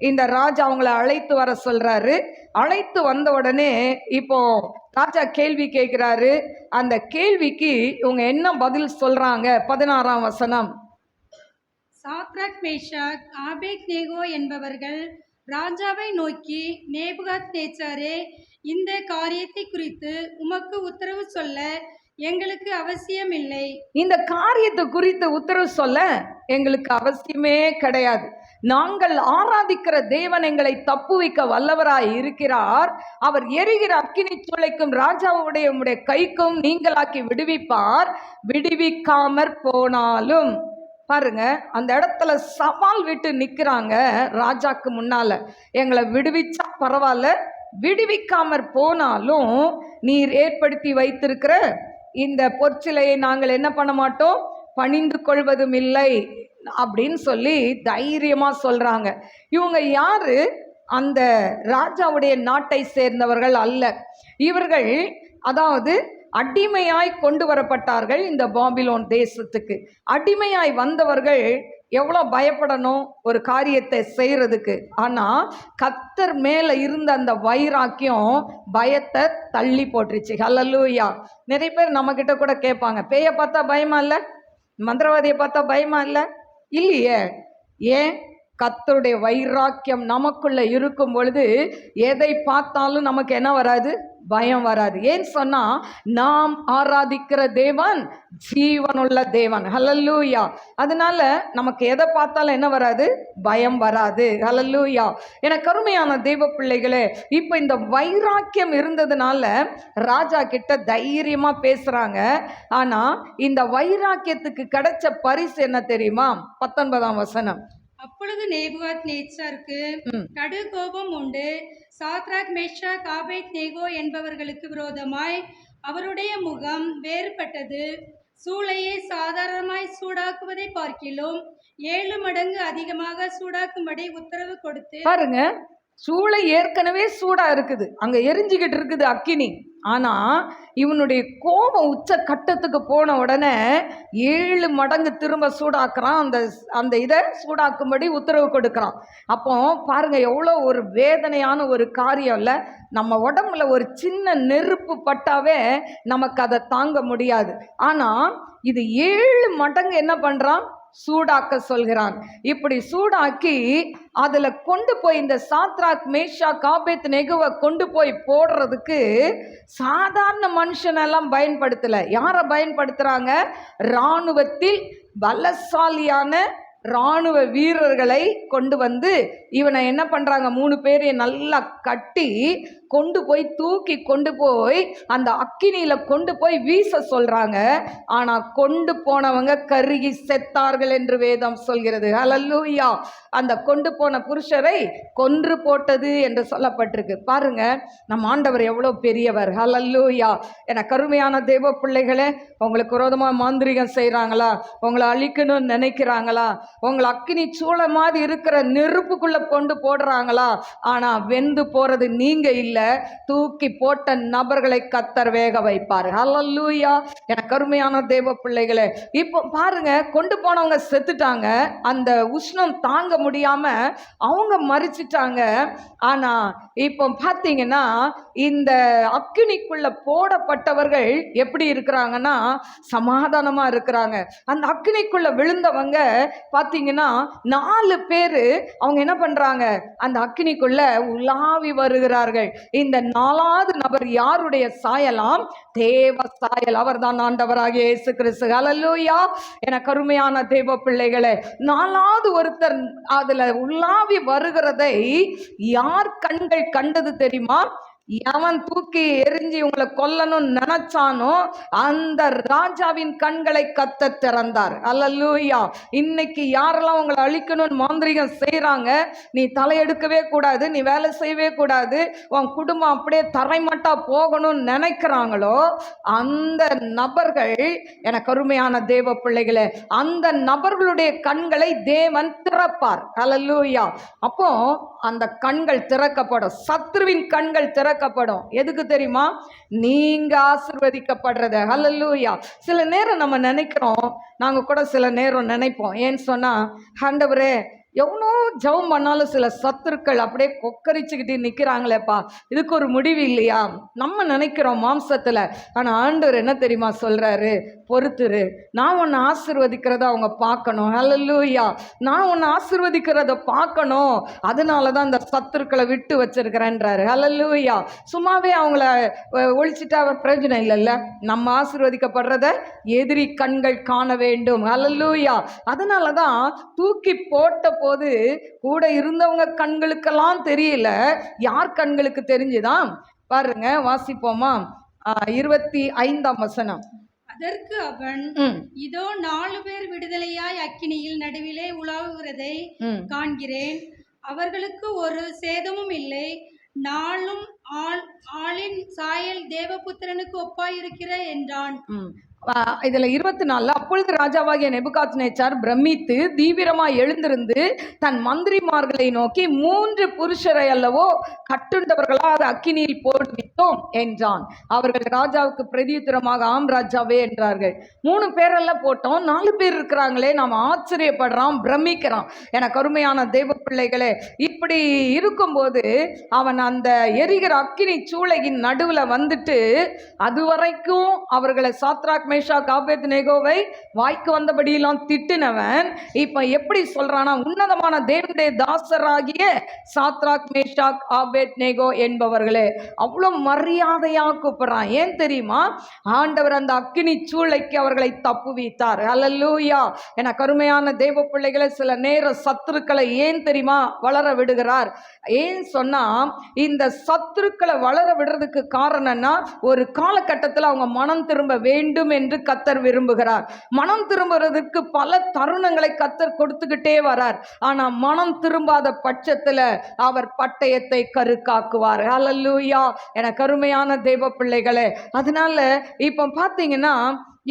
இந்த ராஜா அவங்கள அழைத்து வர சொல்றாரு. அழைத்து வந்த உடனே இப்போ ராஜா கேள்வி கேட்கிறாரு. அந்த கேள்விக்கு இவங்க என்ன பதில் சொல்றாங்க? 16ஆம் வசனம். சாத்ராக், மேஷாக், ஆபேத்நேகோ என்பவர்கள் ராஜாவை நோக்கி, நேபுகாத்நேச்சாரே, இந்த காரியத்தை குறித்து உமக்கு உத்தரவு சொல்ல எங்களுக்கு அவசியமில்லை. இந்த காரியத்தை குறித்து உத்தரவு சொல்ல எங்களுக்கு அவசியமே கிடையாது. நாங்கள் ஆராதிக்கிற தேவன் எங்களை தப்புவிக்க வல்லவராய் இருக்கிறார். அவர் எரிகிற அக்கினி சூளைக்கும் ராஜாவுடைய உம்முடைய கைக்கும் நீங்களாக்கி விடுவிப்பார். விடுவிக்காமற் போனாலும், பாருங்க, அந்த இடத்துல சவால் விட்டு நிற்கிறாங்க ராஜாக்கு முன்னால. எங்களை விடுவிச்சா பரவாயில்ல, விடுவிக்காமற் போனாலும் நீர் ஏற்படுத்தி வைத்திருக்கிற இந்த பொற்சிலையை நாங்கள் என்ன பண்ண மாட்டோம், பணிந்து கொள்வதும் இல்லை அப்படின்னு சொல்லி தைரியமா சொல்றாங்க. இவங்க யாரு? அந்த ராஜாவுடைய நாட்டை சேர்ந்தவர்கள் அல்ல. இவர்கள் அதாவது அடிமையாய் கொண்டு வரப்பட்டார்கள் இந்த பாபிலோன் தேசத்துக்கு. அடிமையாய் வந்தவர்கள் எவ்வளோ பயப்படணும் ஒரு காரியத்தை செய்யறதுக்கு. ஆனா கர்த்தர் மேல இருந்த அந்த வைராக்கியம் பயத்தை தள்ளி போட்டுருச்சு. ஹல்லேலூயா. நிறைய பேர் நம்ம கிட்ட கூட கேட்பாங்க, பேயை பார்த்தா பயமா இல்லை, மந்திரவாதியை பார்த்தா பயமா இல்லை? இல்லையே. ஏன்? கர்த்தருடைய வைராக்கியம் நமக்குள்ள இருக்கும் பொழுது எதை பார்த்தாலும் நமக்கு என்ன வராது? பயம் வராது. ஏன் சொன்னா நாம் ஆராதிக்கிற தேவன் ஜீவனுள்ள தேவன். ஹல்லேலூயா. அதனால நமக்கு எதை பார்த்தாலும் என்ன வராது? பயம் வராது. ஹல்லேலூயா. எனக்கு அருமையான தேவ பிள்ளைகளே, இப்போ இந்த வைராக்கியம் இருந்ததுனால ராஜா கிட்ட தைரியமா பேசுறாங்க. ஆனா இந்த வைராக்கியத்துக்கு கிடைச்ச பரிசு என்ன தெரியுமா? 19ஆம் வசனம். அப்பொழுது நேபுகாத் நேச்சாருக்கு கடு கோபம் உண்டு. சாத்ராக் மேஷாக் ஆபேத்நேகோ என்பவர்களுக்கு விரோதமாய் அவருடைய முகம் வேறுபட்டது. சூளையை சாதாரணமாய் சூடாக்குவதை பார்க்கிலும் 7 மடங்கு அதிகமாக சூடாக்கும்படி உத்தரவு கொடுத்து. பாருங்க, சூளை ஏற்கனவே சூடா இருக்குது, அங்க எரிஞ்சுக்கிட்டு இருக்குது அக்கினி. ஆனா இவனுடைய கோபம் உச்ச கட்டத்துக்கு போன உடனே 7 மடங்கு திரும்ப சூடாக்குறான். அந்த இதை சூடாக்கும்படி உத்தரவு கொடுக்குறான். அப்போ பாருங்க, எவ்வளோ ஒரு வேதனையான ஒரு காரியம் இல்லை? நம்ம உடம்புல ஒரு சின்ன நெருப்பு பட்டாவே நமக்கு அதை தாங்க முடியாது. ஆனா இது 7 மடங்கு என்ன பண்றான்? சூடாக்க சொல்கிறான். இப்படி சூடாக்கி அதுல கொண்டு போய் இந்த சாத்ராக் மேஷாக் ஆபேத்நேகோவை கொண்டு போய் போடுறதுக்கு சாதாரண மனுஷனெல்லாம் பயன்படுத்தல. யாரை பயன்படுத்துறாங்க? இராணுவத்தில் பலசாலியான இராணுவ வீரர்களை கொண்டு வந்து இவனை என்ன பண்றாங்க? 3 பேரையும் நல்லா கட்டி கொண்டு போய் தூக்கி கொண்டு போய் அந்த அக்கினியில கொண்டு போய் வீச சொல்றாங்க. ஆனா கொண்டு போனவங்க கருகி செத்தார்கள் என்று வேதம் சொல்கிறது. ஹல்லேலூயா. அந்த கொண்டு போன புருஷரை கொன்று போட்டது என்று சொல்லப்பட்டிருக்கு. பாருங்க, நம் ஆண்டவர் எவ்வளவு பெரியவர். ஹல்லேலூயா. என கருமையான தேவ பிள்ளைகளே, உங்களுக்கு விரோதமா மாந்திரிகம் செய்யறாங்களா? உங்களை அழிக்கணும்னு நினைக்கிறாங்களா? உங்களை அக்கினி சூள மாதிரி இருக்கிற நெருப்புக்குள்ள கொண்டு போடுறாங்களா? ஆனா வெந்து போறது நீங்க இல்ல, தூக்கி போட்ட நபர்களை கர்த்தர் வேக வைப்பார். ஹல்லேலூயா. எனக்கு அருமையான தேவ பிள்ளைகளே, இப்போ பாருங்க, கொண்டு போனவங்க செத்துட்டாங்க. அந்த உஷ்ணம் தாங்க முடியாம அவங்க மரிச்சிட்டாங்க. ஆனா இப்போ பாத்தீங்கன்னா இந்த அக்கினிக்குள்ள போடப்பட்டவர்கள் எப்படி இருக்கிறாங்கன்னா சமாதானமா இருக்கிறாங்க. அந்த அக்கினிக்குள்ள விழுந்தவங்க பாத்தீங்கன்னா 4 பேரு அவங்க என்ன பண்றாங்க? அந்த அக்கினிக்குள்ள உலாவி வருகிறார்கள். இந்த 4வது நபர் யாருடைய சாயலாம்? தேவ சாயல். அவர் தான் ஆண்டவராகிய இயேசு கிறிஸ்து. ஹல்லேலூயா. என கருமையான தேவ பிள்ளைகளே, 4வது ஒருத்தர் அதுல உலாவி வருகிறதை யார் கண்கள் கண்டது தெரியுமா? எவன் தூக்கி எரிஞ்சு இவங்களை கொல்லணும்னு நினைச்சானோ அந்த ராஜாவின் கண்களை கர்த்தர் திறந்தார். அல்லேலூயா. இன்னைக்கு யாரெல்லாம் உங்களை அழிக்கணும்னு மாந்திரிகம் செய்யறாங்க, நீ தலையெடுக்கவே கூடாது, நீ வேலை செய்யவே கூடாது, உன் குடும்பம் அப்படியே தரைமட்டா போகணும்னு நினைக்கிறாங்களோ அந்த நபர்கள், எனக்கு அருமையான தேவ பிள்ளைகளே, அந்த நபர்களுடைய கண்களை தேவன் திறப்பார். அல்லேலூயா. அப்போ அந்த கண்கள் திறக்கப்படும். சத்ருவின் கண்கள் திறக்கப்படும். எதுக்கு தெரியுமா? நீங்க ஆசீர்வதிக்கப்படுறது. ஹல்லேலூயா. சில நேரம் நம்ம நினைக்கிறோம், நாங்க கூட சில நேரம் நினைப்போம், ஏன்னு சொன்னா, ஆண்டவரே எவ்வளோ ஜெபம் பண்ணாலும் சில சத்துருக்கள் அப்படியே கொக்கரிச்சுக்கிட்டு நிற்கிறாங்களேப்பா, இதுக்கு ஒரு முடிவு இல்லையா? நம்ம நினைக்கிறோம் மாம்சத்தில். ஆனால் ஆண்டவர் என்ன தெரியுமா சொல்கிறாரு? பொறுத்துரு, நான் உன்னை ஆசீர்வதிக்கிறத அவங்க பார்க்கணும். ஹல்லேலூயா. நான் உன்னை ஆசீர்வதிக்கிறத பார்க்கணும், அதனால தான் இந்த சத்துருக்களை விட்டு வச்சிருக்கிறேன்றாரு. ஹல்லேலூயா. சும்மாவே அவங்கள ஒழிச்சிட்டா பிரயோஜனம் இல்லைல்ல. நம்ம ஆசீர்வதிக்கப்படுறத எதிரி கண்கள் காண வேண்டும். ஹல்லேலூயா. அதனால தான் தூக்கி போட்ட போது கூட இருந்தவங்க கண்களுக்கெல்லாம் தெரியல, யார் கண்களுக்கு தெரிஞ்சுதான்? பாருங்க, வாசிப்போமா? 25ஆம் வசனம். அதற்கு அவன், இதோ 4 பேர் விடுதலையாய் அக்கினியில் நடுவிலே உலாவுகிறதை காண்கிறேன், அவர்களுக்கு ஒரு சேதமும் இல்லை, நாளும் ஆளின் சாயல் தேவபுத்திரனுக்கு ஒப்பாயிருக்கிற என்றான். இதுல 24, அப்பொழுது ராஜாவாகிய நேபுகாத்நேச்சார் பிரமித்து தீவிரமாய் எழுந்திருந்து தன் மந்திரிமார்களை நோக்கி, 3 புருஷரை அல்லவோ கட்டுண்டவர்களாக அக்கினியில் போடுவித்தோம் என்றான். அவர்கள் ராஜாவுக்கு பிரதியுத்தரமாக, ஆம் ராஜாவே என்றார்கள். 3 பேரெல்லாம் போட்டோம், 4 பேர் இருக்கிறாங்களே, நாம் ஆச்சரியப்படுறான், பிரமிக்கிறான். எனக்கு அருமையான தேவ பிள்ளைகளே, இப்படி இருக்கும்போது அவன் அந்த எரிகிற அக்கினி சூளையின் நடுவில் வந்துட்டு அதுவரைக்கும் அவர்களை சாத்ராக் மேஷாக் ஆபேத்நேகோவை வாய்க்கு வந்தபடியெல்லாம் திட்டினவன் இப்ப எப்படி சொல்றானா, உன்னதமான தேவனுடைய தாசராகிய சாத்ராக் மேஷாக் ஆபேத்நேகோ என்பவர்களே, அவ்வளவு மரியாதையா கூப்பிடுறான். ஏன் தெரியுமா? ஆண்டவர் அந்த அக்கினி சூளைக்கு அவர்களை தப்புவித்தார். ஹல்லேலூயா. என கருமையான தேவ பிள்ளைகளை, சில நேர சத்துருக்களை ஏன் தெரியுமா வளர விடுகிறார்? ஏன் சொன்னா, இந்த சத்துருக்களை வளர விடுறதுக்கு காரணம்னா, ஒரு காலகட்டத்தில் அவங்க மனம் திரும்ப வேண்டும் என்று கர்த்தர் விரும்புகிறார். மனம் திரும்புறதுக்கு பல தருணங்களை கர்த்தர் கொடுத்துக்கிட்டே வரார். ஆனா மனம் திரும்பாத பட்சத்துல அவர் பட்டயத்தை கருக்காக்குவார். ஹல்லேலூயா. என கருமையான தேவ பிள்ளைகளே, அதனால இப்ப பாத்தீங்கன்னா,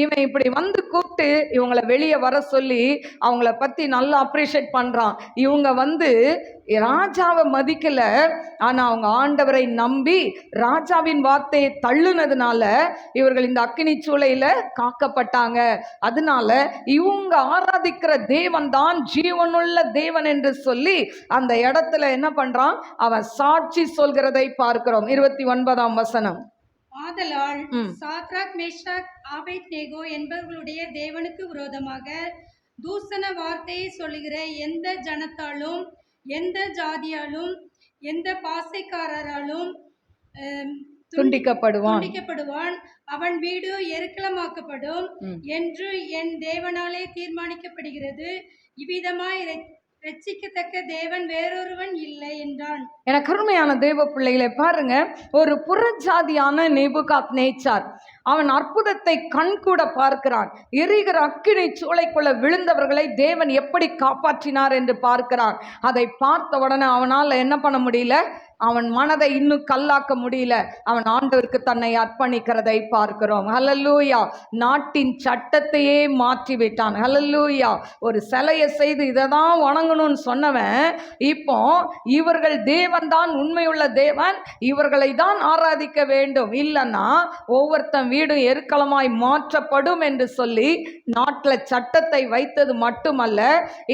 இவன் இப்படி வந்து கூப்பிட்டு இவங்களை வெளியே வர சொல்லி அவங்கள பத்தி நல்லா அப்ரிஷியேட் பண்றான். இவங்க வந்து ராஜாவை மதிக்கல, ஆனா அவங்க ஆண்டவரை நம்பி ராஜாவின் வார்த்தையை தள்ளுனதுனால இவர்கள் இந்த அக்கினி சூளையில காக்கப்பட்டாங்க. அதனால இவங்க ஆராதிக்கிற தேவன் தான் ஜீவனுள்ள தேவன் என்று சொல்லி அந்த இடத்துல என்ன பண்றான்? அவன் சாட்சி சொல்கிறதை பார்க்கிறோம். 29ஆம் வசனம். ஆதலால் சாத்ராக் மேஷாக் ஆபேத்நேகோ என்பவர்களுடைய தேவனுக்கு விரோதமாக தூசண வார்த்தையை சொல்லுகிற எந்த ஜனத்தாலும், எந்த ஜாதியாலும், எந்த பாசைக்காரராலும் துண்டிக்கப்படுவான், அவன் வீடு எருக்களமாக்கப்படும் என்று என் தேவனாலே தீர்மானிக்கப்படுகிறது. இவ்விதமாய் ரட்சிக்கத்தக்க தேவன் வேறொருவன் இல்லை என்றான். என கருமையான தேவ பிள்ளைகளை பாருங்க, ஒரு புறஜாதியான நேபுகாத்நேச்சார் அவன் அற்புதத்தை கண்கூட பார்க்கிறான். எரிகிற அக்கினி சூளைக்குள்ள விழுந்தவர்களை தேவன் எப்படி காப்பாற்றினார் என்று பார்க்கிறான். அதை பார்த்த உடனே அவனால் என்ன பண்ண முடியல? அவன் மனதை இன்னும் கல்லாக்க முடியல. அவன் ஆண்டவருக்கு தன்னை அர்ப்பணிக்கிறதை பார்க்கிறோம். ஹல்லேலூயா. நாட்டின் சட்டத்தையே மாற்றி விட்டான். ஹல்லேலூயா. ஒரு சிலையை செய்து இதை தான் வணங்கணும்னு சொன்னவன் இப்போ இவர்கள் தேவன் தான் உண்மையுள்ள தேவன், இவர்களை தான் ஆராதிக்க வேண்டும், இல்லைன்னா ஒவ்வொருத்தன் வீடும் எருக்களமாய் மாற்றப்படும் என்று சொல்லி நாட்டில் சட்டத்தை வைத்தது மட்டுமல்ல,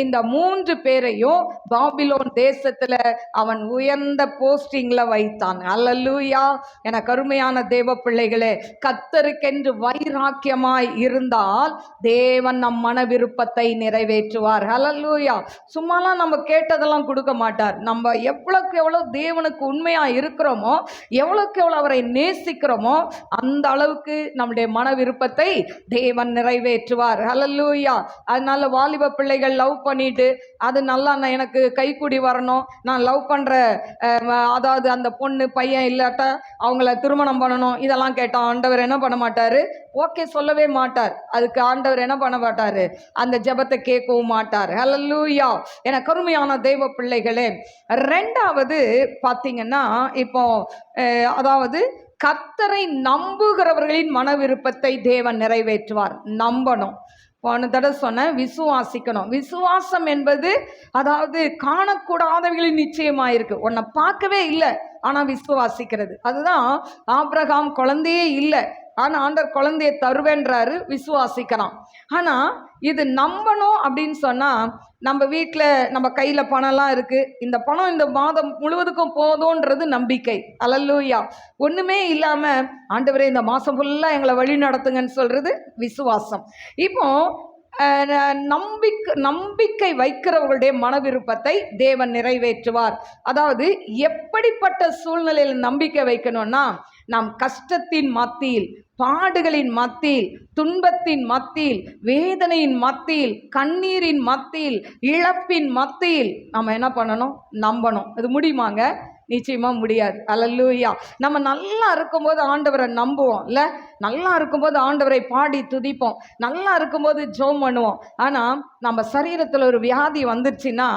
இந்த 3 பேரையும் பாபிலோன் தேசத்துல அவன் உயர்ந்த போஸ்டிங்ல வைத்தான். அல்லேலூயா. என கருமையான தேவ பிள்ளைகளே, கர்த்தருக்கென்று வைராக்கியமாய் இருந்தால் தேவன் நம் மன விருப்பத்தை நிறைவேற்றுவார். அல்லேலூயா. சும்மாலாம் நம்ம கேட்டதெல்லாம் கொடுக்க மாட்டார். நம்ம எவ்வளவுக்கு எவ்வளவு தேவனுக்கு உண்மையா இருக்கிறோமோ, எவ்வளவுக்கு எவ்வளவு அவரை நேசிக்கிறோமோ, அந்த அளவுக்கு நம்முடைய மன விருப்பத்தை தேவன் நிறைவேற்றுவார். அல்லேலூயா. அதனால வாலிப பிள்ளைகள் லவ் பண்ணிட்டு அது நல்லா எனக்கு கைக்கூடி வரணும், நான் லவ் பண்ற அதாவது அந்த பொண்ணு பையன் இல்லாட்டா அவங்கள திருமணம் பண்ணணும், இதெல்லாம் கேட்டால் ஆண்டவர் என்ன பண்ண மாட்டாரு? ஓகே சொல்லவே மாட்டார். அதுக்கு ஆண்டவர் என்ன பண்ண மாட்டாரு? அந்த ஜெபத்தை கேட்கவும் மாட்டார். ஹல்லேலூயா. என கருமையான தெய்வ பிள்ளைகளே, 2வது பார்த்தீங்கன்னா, இப்போ அதாவது கர்த்தரை நம்புகிறவர்களின் மன விருப்பத்தை தேவன் நிறைவேற்றுவார். நம்பணும். போன தடவை சொன்ன விசுவாசிக்கணும். விசுவாசம் என்பது அதாவது காணக்கூடாதவர்களின் நிச்சயமாயிருக்கு. உன்னை பார்க்கவே இல்லை ஆனா விசுவாசிக்கிறது. அதுதான் ஆபிரகாம் குழந்தையே இல்லை ஆனா ஆண்டவர் குழந்தையை தருவேன்றாரு, விசுவாசிக்கிறான். ஆனா இது நம்பணும் அப்படின்னு சொன்னா, நம்ம வீட்டில் நம்ம கையில் பணம்லாம் இருக்கு, இந்த பணம் இந்த மாதம் முழுவதுக்கும் போதும்ன்றது நம்பிக்கை. அல்லேலூயா. ஒண்ணுமே இல்லாம ஆண்டவரே இந்த மாசம் ஃபுல்லா எங்களை வழி நடத்துங்கன்னு சொல்றது விசுவாசம். இப்போ நம்பிக்கை வைக்கிறவர்களுடைய மன விருப்பத்தை தேவன் நிறைவேற்றுவார். அதாவது எப்படிப்பட்ட சூழ்நிலையில் நம்பிக்கை வைக்கணும்னா, நாம் கஷ்டத்தின் மத்தியில், பாடுகளின் மத்தியில், துன்பத்தின் மத்தியில், வேதனையின் மத்தியில், கண்ணீரின் மத்தியில், இழப்பின் மத்தியில் நம்ம என்ன பண்ணணும்? நம்பணும். அது முடியுமாங்க? நிச்சயமா முடியாது. அல்லேலூயா. நம்ம நல்லா இருக்கும்போது ஆண்டவரை நம்புவோம் இல்ல, நல்லா இருக்கும்போது ஆண்டவரை பாடி துதிப்போம், நல்லா இருக்கும்போது ஜெபம் பண்ணுவோம். ஆனா நம்ம சரீரத்துல ஒரு வியாதி வந்துருச்சுன்னா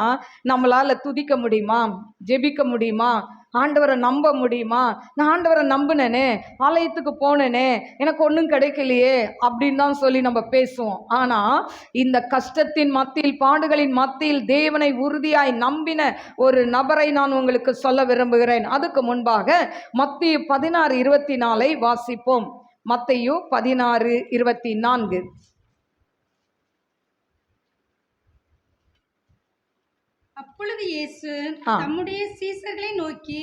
நம்மளால துதிக்க முடியுமா? ஜெபிக்க முடியுமா? ஆண்டவரை நம்ப முடியுமா? நான் ஆண்டவரை நம்பினேனே, ஆலயத்துக்கு போனேனே, எனக்கு ஒன்றும் கிடைக்கலையே அப்படின்னு தான் சொல்லி நம்ம பேசுவோம். ஆனால் இந்த கஷ்டத்தின் மத்தியில், பாடுகளின் மத்தியில் தேவனை உறுதியாய் நம்பின ஒரு நபரை நான் உங்களுக்கு சொல்ல விரும்புகிறேன். அதுக்கு முன்பாக மத்தேயு 16:24 வாசிப்போம். மத்தேயு 16:24. அப்பொழுது இயேசு தம்முடைய சீசர்களை நோக்கி,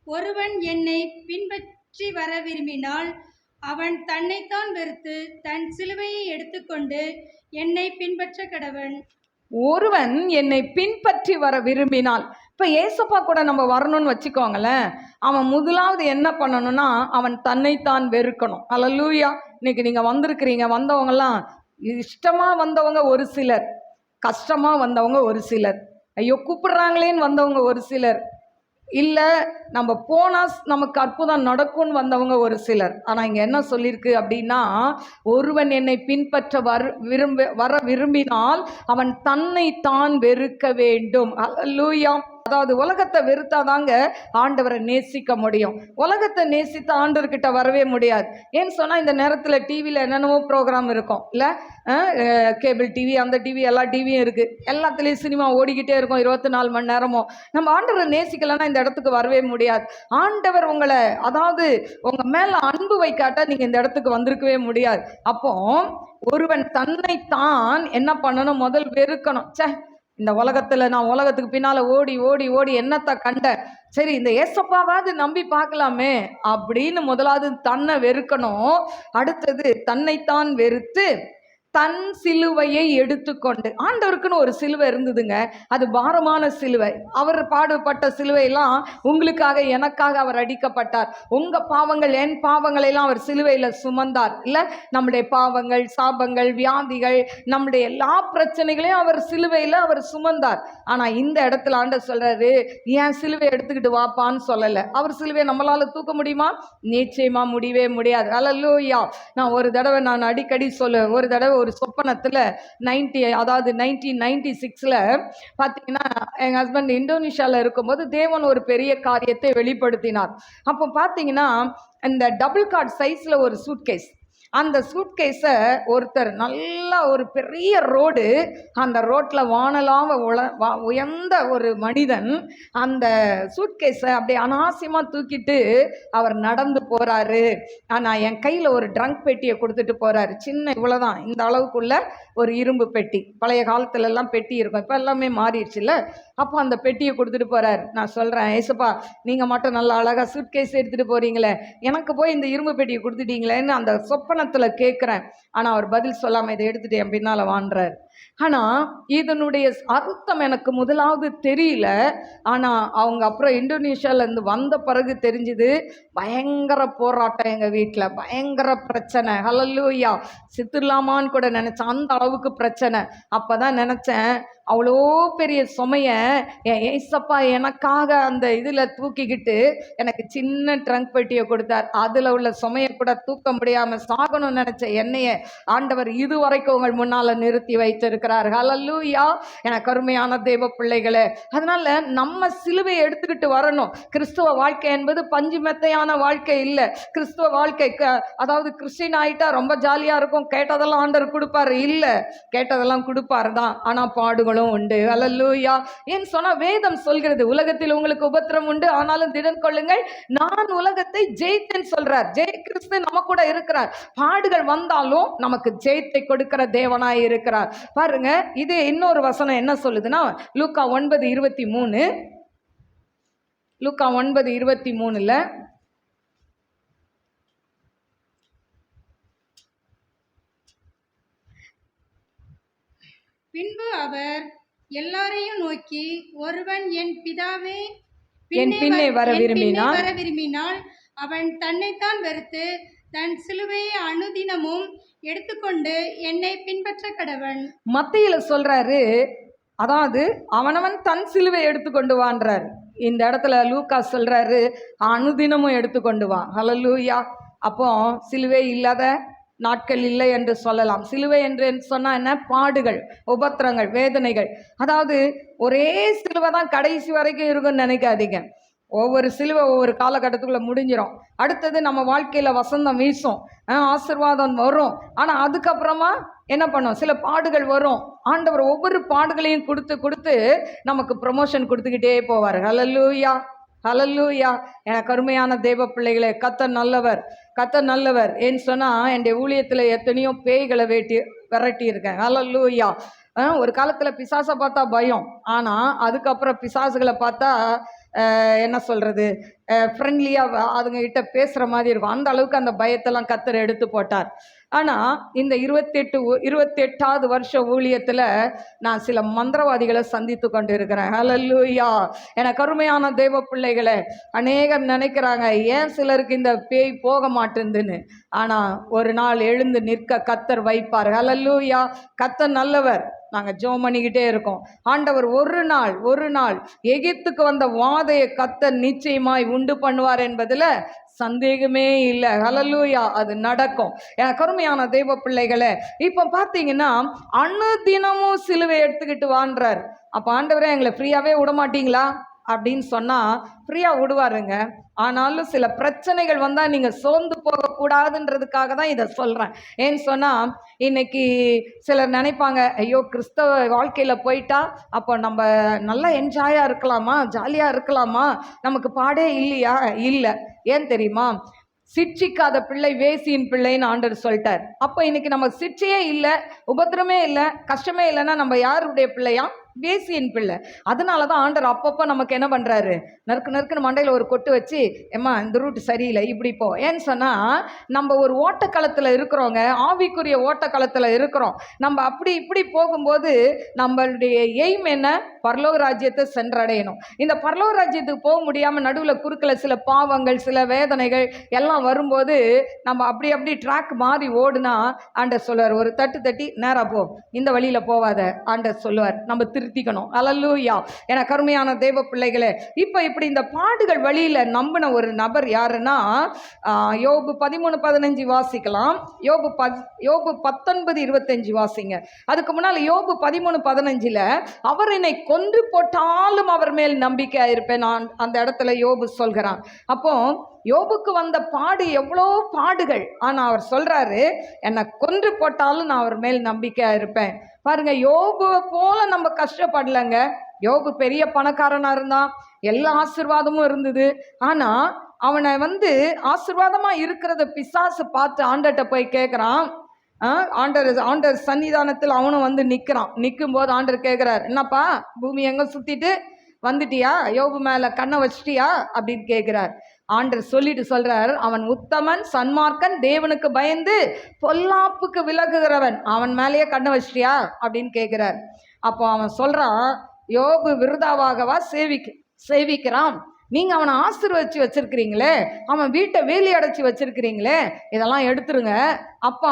ஒருவன் என்னை பின்பற்றி வர விரும்பினால் அவன் தன்னைத்தான் வெறுத்து தன் சிலுவையை எடுத்துக்கொண்டு என்னை பின்பற்ற கடவன். ஒருவன் என்னை பின்பற்றி வர விரும்பினால், இப்ப ஏசப்பா கூட நம்ம வரணும்னு வச்சுக்கோங்களேன், அவன் முதலாவது என்ன பண்ணணும்னா அவன் தன்னைத்தான் வெறுக்கணும். அல்லேலூயா. இன்னைக்கு நீங்க வந்திருக்கிறீங்க, வந்தவங்கலாம் இஷ்டமா வந்தவங்க ஒரு சிலர், கஷ்டமா வந்தவங்க ஒரு சிலர், ஐயோ கூப்பிடுறாங்களேன்னு வந்தவங்க ஒரு சிலர், இல்லை நம்ம போனால் நமக்கு அற்புதம் நடக்கும்னு வந்தவங்க ஒரு சிலர். ஆனால் இங்கே என்ன சொல்லியிருக்கு அப்படின்னா, ஒருவன் என்னை பின்பற்ற வர விரும்பினால் அவன் தன்னை தான் வெறுக்க வேண்டும். அல்லேலூயா. அதாவது உலகத்தை வெறுத்தாதாங்க ஆண்டவரை நேசிக்க முடியும். உலகத்தை நேசித்த ஆண்டவர்கிட்ட வரவே முடியாது. ஏன்னு சொன்னால் இந்த நேரத்தில் டிவியில் என்னென்னவோ ப்ரோக்ராம் இருக்கும் இல்லை, கேபிள் டிவி, அந்த டிவி, எல்லா டிவியும் இருக்குது, எல்லாத்துலேயும் சினிமா ஓடிக்கிட்டே இருக்கும் 24 மணி நேரமும். நம்ம ஆண்டவரை நேசிக்கலைன்னா இந்த இடத்துக்கு வரவே முடியாது. ஆண்டவர் உங்களை, அதாவது உங்கள் மேலே அன்பு வைக்காட்ட நீங்கள் இந்த இடத்துக்கு வந்திருக்கவே முடியாது. அப்போ ஒருவன் தன்னைத்தான் என்ன பண்ணணும், முதல் வெறுக்கணும். இந்த உலகத்தில் நான் உலகத்துக்கு பின்னால் ஓடி ஓடி ஓடி என்னத்தை கண்டேன், சரி இந்த ஏசப்பாவாவது நம்பி பார்க்கலாமே அப்படின்னு முதலாவது தன்னை வெறுக்கணும். அடுத்தது தன்னைத்தான் வெறுத்து தன் சிலுவையை எடுத்துக்கொண்டு, ஆண்டவருக்குன்னு ஒரு சிலுவை இருந்ததுங்க, அது பாரமான சிலுவை. அவர் பாடுபட்ட சிலுவையெல்லாம் உங்களுக்காக எனக்காக அவர் அடிக்கப்பட்டார். உங்கள் பாவங்கள் என் பாவங்களெல்லாம் அவர் சிலுவையில் சுமந்தார் இல்லை, நம்முடைய பாவங்கள், சாபங்கள், வியாதிகள், நம்முடைய எல்லா பிரச்சனைகளையும் அவர் சிலுவையில் அவர் சுமந்தார். ஆனால் இந்த இடத்துல ஆண்டவர் சொல்கிறாரு, ஏன் சிலுவை எடுத்துக்கிட்டு வாப்பான்னு சொல்லலை. அவர் சிலுவையை நம்மளால் தூக்க முடியுமா? நிச்சயமா முடியவே முடியாது. அல்லேலூயா. நான் ஒரு தடவை அடிக்கடி சொல்லுவேன், ஒரு தடவை ஒரு சொப்பனத்தில் 1996 பார்த்தீங்கன்னா எங்கள் ஹஸ்பண்ட் இந்தோனேஷியாவில் இருக்கும்போது தேவன் ஒரு பெரிய காரியத்தை வெளிப்படுத்தினார். அப்போ பார்த்தீங்கன்னா இந்த டபுள் கார்ட் சைஸில் ஒரு சூட்கேஸ், அந்த சூட்கேஸை ஒருத்தர் நல்லா ஒரு பெரிய ரோடு, அந்த ரோட்டில் வானலாக உயர்ந்த ஒரு மனிதன் அந்த சூட்கேஸை அப்படியே அனாவசியமாக தூக்கிட்டு அவர் நடந்து போகிறாரு. ஆனால் என் கையில் ஒரு ட்ரங்க் பெட்டியை கொடுத்துட்டு போகிறாரு. சின்ன இவ்வளோதான், இந்த அளவுக்குள்ள ஒரு இரும்பு பெட்டி. பழைய காலத்துலலாம் பெட்டி இருக்கும், இப்போ எல்லாமே மாறிடுச்சுல்ல. அப்போ அந்த பெட்டியை கொடுத்துட்டு போகிறார். நான் சொல்கிறேன், ஏசப்பா நீங்கள் மட்டும் நல்லா அழகாக சூட்கேஸ் எடுத்துகிட்டு போகிறீங்களே, எனக்கு போய் இந்த இரும்பு பெட்டியை கொடுத்துட்டீங்களேன்னு அந்த சொப்பனத்தில் கேட்குறேன். ஆனால் அவர் பதில் சொல்லாமல் இதை எடுத்துகிட்டு என் பின்னால் வாண்டுறார். ஆனால் இதனுடைய அர்த்தம் எனக்கு முதலாவது தெரியல. ஆனால் அவங்க அப்புறம் இந்தோனேஷியாவிலேருந்து வந்த பிறகு தெரிஞ்சுது. பயங்கர போராட்டம் எங்கள் வீட்டில், பயங்கர பிரச்சனை. ஹல்லேலூயா. சித்துலாமான்னு கூட நினச்சேன், அந்த அளவுக்கு பிரச்சனை. அப்போ தான் நினச்சேன், அவ்வளோ பெரிய சுமையை என் ஏசப்பா எனக்காக அந்த இதில் தூக்கிக்கிட்டு எனக்கு சின்ன ட்ரங்க் பெட்டியை கொடுத்தார். அதில் உள்ள சுமையை கூட தூக்க முடியாமல் சாகணும்னு நினச்ச என்னைய ஆண்டவர் இதுவரைக்கும் உங்கள் முன்னால் நிறுத்தி வைத்திருக்கிறார். ஹல்லேலூயா. எனக்கு அருமையான தேவ பிள்ளைகளே, அதனால நம்ம சிலுவையை எடுத்துக்கிட்டு வரணும். கிறிஸ்துவ வாழ்க்கை என்பது பஞ்சு மெத்தையான வாழ்க்கை இல்லை. கிறிஸ்துவ வாழ்க்கை அதாவது கிறிஸ்டின் ஆகிட்டா ரொம்ப ஜாலியாக இருக்கும், கேட்டதெல்லாம் ஆண்டவர் கொடுப்பாரு இல்லை, கேட்டதெல்லாம் கொடுப்பாரு தான், ஆனால் பாடுகளும் உண்டு. அல்லேலூயா. ஏன் சொன்னா வேதம் சொல்கிறது, உலகத்தில் உங்களுக்கு உபத்திரம் உண்டு, ஆனாலும் திடன் கொள்ளுங்கள், நான் உலகத்தை ஜெயித்தேன்னு சொல்றார். ஜெய கிறிஸ்து நம்ம கூட இருக்கிறார். பாடுகள் வந்தாலும் நமக்கு ஜெயத்தை கொடுக்கிற தேவனாய் இருக்கிறார். பாருங்க, இது இன்னொரு வசனம் என்ன சொல்லுதுன்னா, லூக்கா 9:23, லூக்கா 9:23 பின்பு அவர் எல்லாரையும் நோக்கி, ஒருவன் என் பிதாவே என் பின்னே வர விரும்பினால் அவன் தன்னைத்தான் வெறுத்து தன் சிலுவையை அனுதினமும் எடுத்துக்கொண்டு என்னை பின்பற்ற கடவன். மத்தியில சொல்றாரு, அதாவது அவனவன் தன் சிலுவை எடுத்துக்கொண்டு வான்றார். இந்த இடத்துல லூக்கா சொல்றாரு, அனுதினமும் எடுத்துக்கொண்டு வா. ஹல்லேலூயா. அப்போ சிலுவை இல்லாத நாட்கள் இல்லை என்று சொல்லலாம். சிலுவை என்று சொன்னால் என்ன? பாடுகள், உபத்திரங்கள், வேதனைகள். அதாவது ஒரே சிலுவை தான் கடைசி வரைக்கும் இருக்குன்னு நினைக்காதீங்க. ஒவ்வொரு சிலுவை ஒவ்வொரு காலகட்டத்துக்குள்ளே முடிஞ்சிடும். அடுத்தது நம்ம வாழ்க்கையில் வசந்தம் வீசும், ஆசீர்வாதம் வரும். ஆனால் அதுக்கப்புறமா என்ன பண்ணும்? சில பாடுகள் வரும். ஆண்டவர் ஒவ்வொரு பாடுகளையும் கொடுத்து கொடுத்து நமக்கு ப்ரமோஷன் கொடுத்துக்கிட்டே போவார். ஹல்லேலூயா. ஹல்லேலூயா. எனக்கு அருமையான தேவ பிள்ளைகளே, கர்த்தர் நல்லவர், கர்த்தர் நல்லவர். ஏன்னு சொன்னால் என்னுடைய ஊழியத்தில் எத்தனையோ பேய்களை விரட்டி இருக்கேன். ஹல்லேலூயா. ஒரு காலத்தில் பிசாசை பார்த்தா பயம், ஆனால் அதுக்கப்புறம் பிசாசுகளை பார்த்தா என்ன சொல்கிறது, ஃப்ரெண்ட்லியாக அதுங்ககிட்ட பேசுகிற மாதிரி இருக்கும். அந்த அளவுக்கு அந்த பயத்தெல்லாம் கர்த்தர் எடுத்து போட்டார். ஆனால் இந்த 28வது வருஷ ஊழியத்தில் நான் சில மந்திரவாதிகளை சந்தித்து கொண்டு இருக்கிறேன். ஹல்லேலூயா. எனக்கு அருமையான தேவ பிள்ளைகளே, அநேகர் நினைக்கிறாங்க ஏன் சிலருக்கு இந்த பேய் போக மாட்டேங்குதுன்னு. ஆனால் ஒரு நாள் எழுந்து நிற்க கர்த்தர் வைப்பார். ஹல்லேலூயா. கர்த்தர் நல்லவர். நாங்கள் ஜெபம் பண்ணிக்கிட்டே இருக்கோம். ஆண்டவர் ஒரு நாள் எகிப்துக்கு வந்த வாதையை கர்த்தர் நிச்சயமாய் உண்டு பண்ணுவார் என்பதில் சந்தேகமே இல்லை. ஹல்லேலூயா. அது நடக்கும். எனக்கு அருமையான தெய்வ பிள்ளைகளே, இப்போ பார்த்தீங்கன்னா அனுதினமும் சிலுவை எடுத்துக்கிட்டு வான்றார். அப்போ ஆண்டவரே எங்களை ஃப்ரீயாகவே விட மாட்டீங்களா அப்படின்னு சொன்னால் ஃப்ரீயாக விடுவாருங்க. ஆனாலும் சில பிரச்சனைகள் வந்தால் நீங்கள் சோர்ந்து போகக்கூடாதுன்றதுக்காக தான் இதை சொல்கிறேன். ஏன்னு சொன்னால் இன்னைக்கு சிலர் நினைப்பாங்க, ஐயோ கிறிஸ்தவ வாழ்க்கையில் போயிட்டா அப்போ நம்ம நல்லா என்ஜாயாக இருக்கலாமா, ஜாலியாக இருக்கலாமா, நமக்கு பாடே இல்லையா? இல்லை. ஏன் தெரியுமா? சிட்சிக்காத பிள்ளை வேசியின் பிள்ளைன்னு ஆண்டவர் சொல்லிட்டார். அப்போ இன்னைக்கு நம்ம சிட்சையே இல்லை, உபத்திரமே இல்லை, கஷ்டமே இல்லைன்னா நம்ம யாருடைய பிள்ளையா? வேசியின் பிள்ளை. அதனால தான் ஆண்டவர் அப்பப்போ நமக்கு என்ன பண்ணுறாரு, நறுக்குன்னு மண்டையில் ஒரு கொட்டு வச்சு, ஏம்மா இந்த ரூட் சரியில்லை, இப்படி போ. ஏன்னு சொன்னால் நம்ம ஒரு ஓட்டக்களத்தில் இருக்கிறோங்க, ஆவிக்குரிய ஓட்டக்களத்தில் இருக்கிறோம். நம்ம அப்படி இப்படி போகும்போது நம்மளுடைய எய்ம் என்ன? பரலோக ராஜ்யத்தை சென்றடையணும். இந்த பரலோக ராஜ்யத்துக்கு போக முடியாமல் நடுவில் குறுக்கில் சில பாவங்கள், சில வேதனைகள் எல்லாம் வரும்போது நம்ம அப்படி ட்ராக் மாறி ஓடுனா ஆண்டவர் சொல்லுவார், ஒரு தட்டு தட்டி நேராக போ, இந்த வழியில் போவாத ஆண்டவர் சொல்லுவார். நம்ம திருத்திக்கணும். ஹல்லேலூயா. என கருமையான தேவ பிள்ளைகளே, இப்போ இப்படி இந்த பாடுகள் வழியில் நம்பின ஒரு நபர் யாருன்னா, யோபு 13:15 வாசிக்கலாம். யோபு 19:25 வாசிங்க. அதுக்கு முன்னால் யோபு 13:15 அவர் என்னை கொன்று போட்டாலும் அவர் மேல் நம்பிக்கையாக இருப்பேன் நான் அந்த இடத்துல யோபு சொல்கிறான். அப்போ யோபுக்கு வந்த பாடு எவ்வளோ பாடுகள், ஆனால் அவர் சொல்றாரு, என்னை கொன்று போட்டாலும் நான் அவர் மேல் நம்பிக்கையாக இருப்பேன். பாருங்க, யோபுவை போல நம்ம கஷ்டப்படலைங்க. யோபு பெரிய பணக்காரனா இருந்தான், எல்லா ஆசீர்வாதமும் இருந்தது. ஆனா அவனை ஆசீர்வாதமா இருக்கிறத பிசாசு பார்த்து ஆண்டர்கிட்ட போய் கேட்குறான். ஆண்டர் சன்னிதானத்தில் அவனும் நிற்கிறான். நிற்கும் போது ஆண்டர் கேட்குறார், என்னப்பா பூமி எங்க சுத்திட்டு வந்துட்டியா, யோபு மேல கண்ணை வச்சிட்டியா அப்படின்னு கேட்குறார். ஆண்டர் சொல்றார், அவன் உத்தமன், சன்மார்க்கன், தேவனுக்கு பயந்து பொல்லாப்புக்கு விலகுகிறவன், அவன் மேலேயே கண்ணை வச்சிட்டியா அப்படின்னு கேட்குறார். அப்போ அவன் சொல்றான், யோபு விருதாவாகவா சேவிக்கிறான், நீங்க அவனை ஆசீர்வதிச்சு வச்சிருக்கிறீங்களே, அவன் வீட்டை வேலி அடைச்சி வச்சிருக்கிறீங்களே, இதெல்லாம் எடுத்துருங்க, அப்போ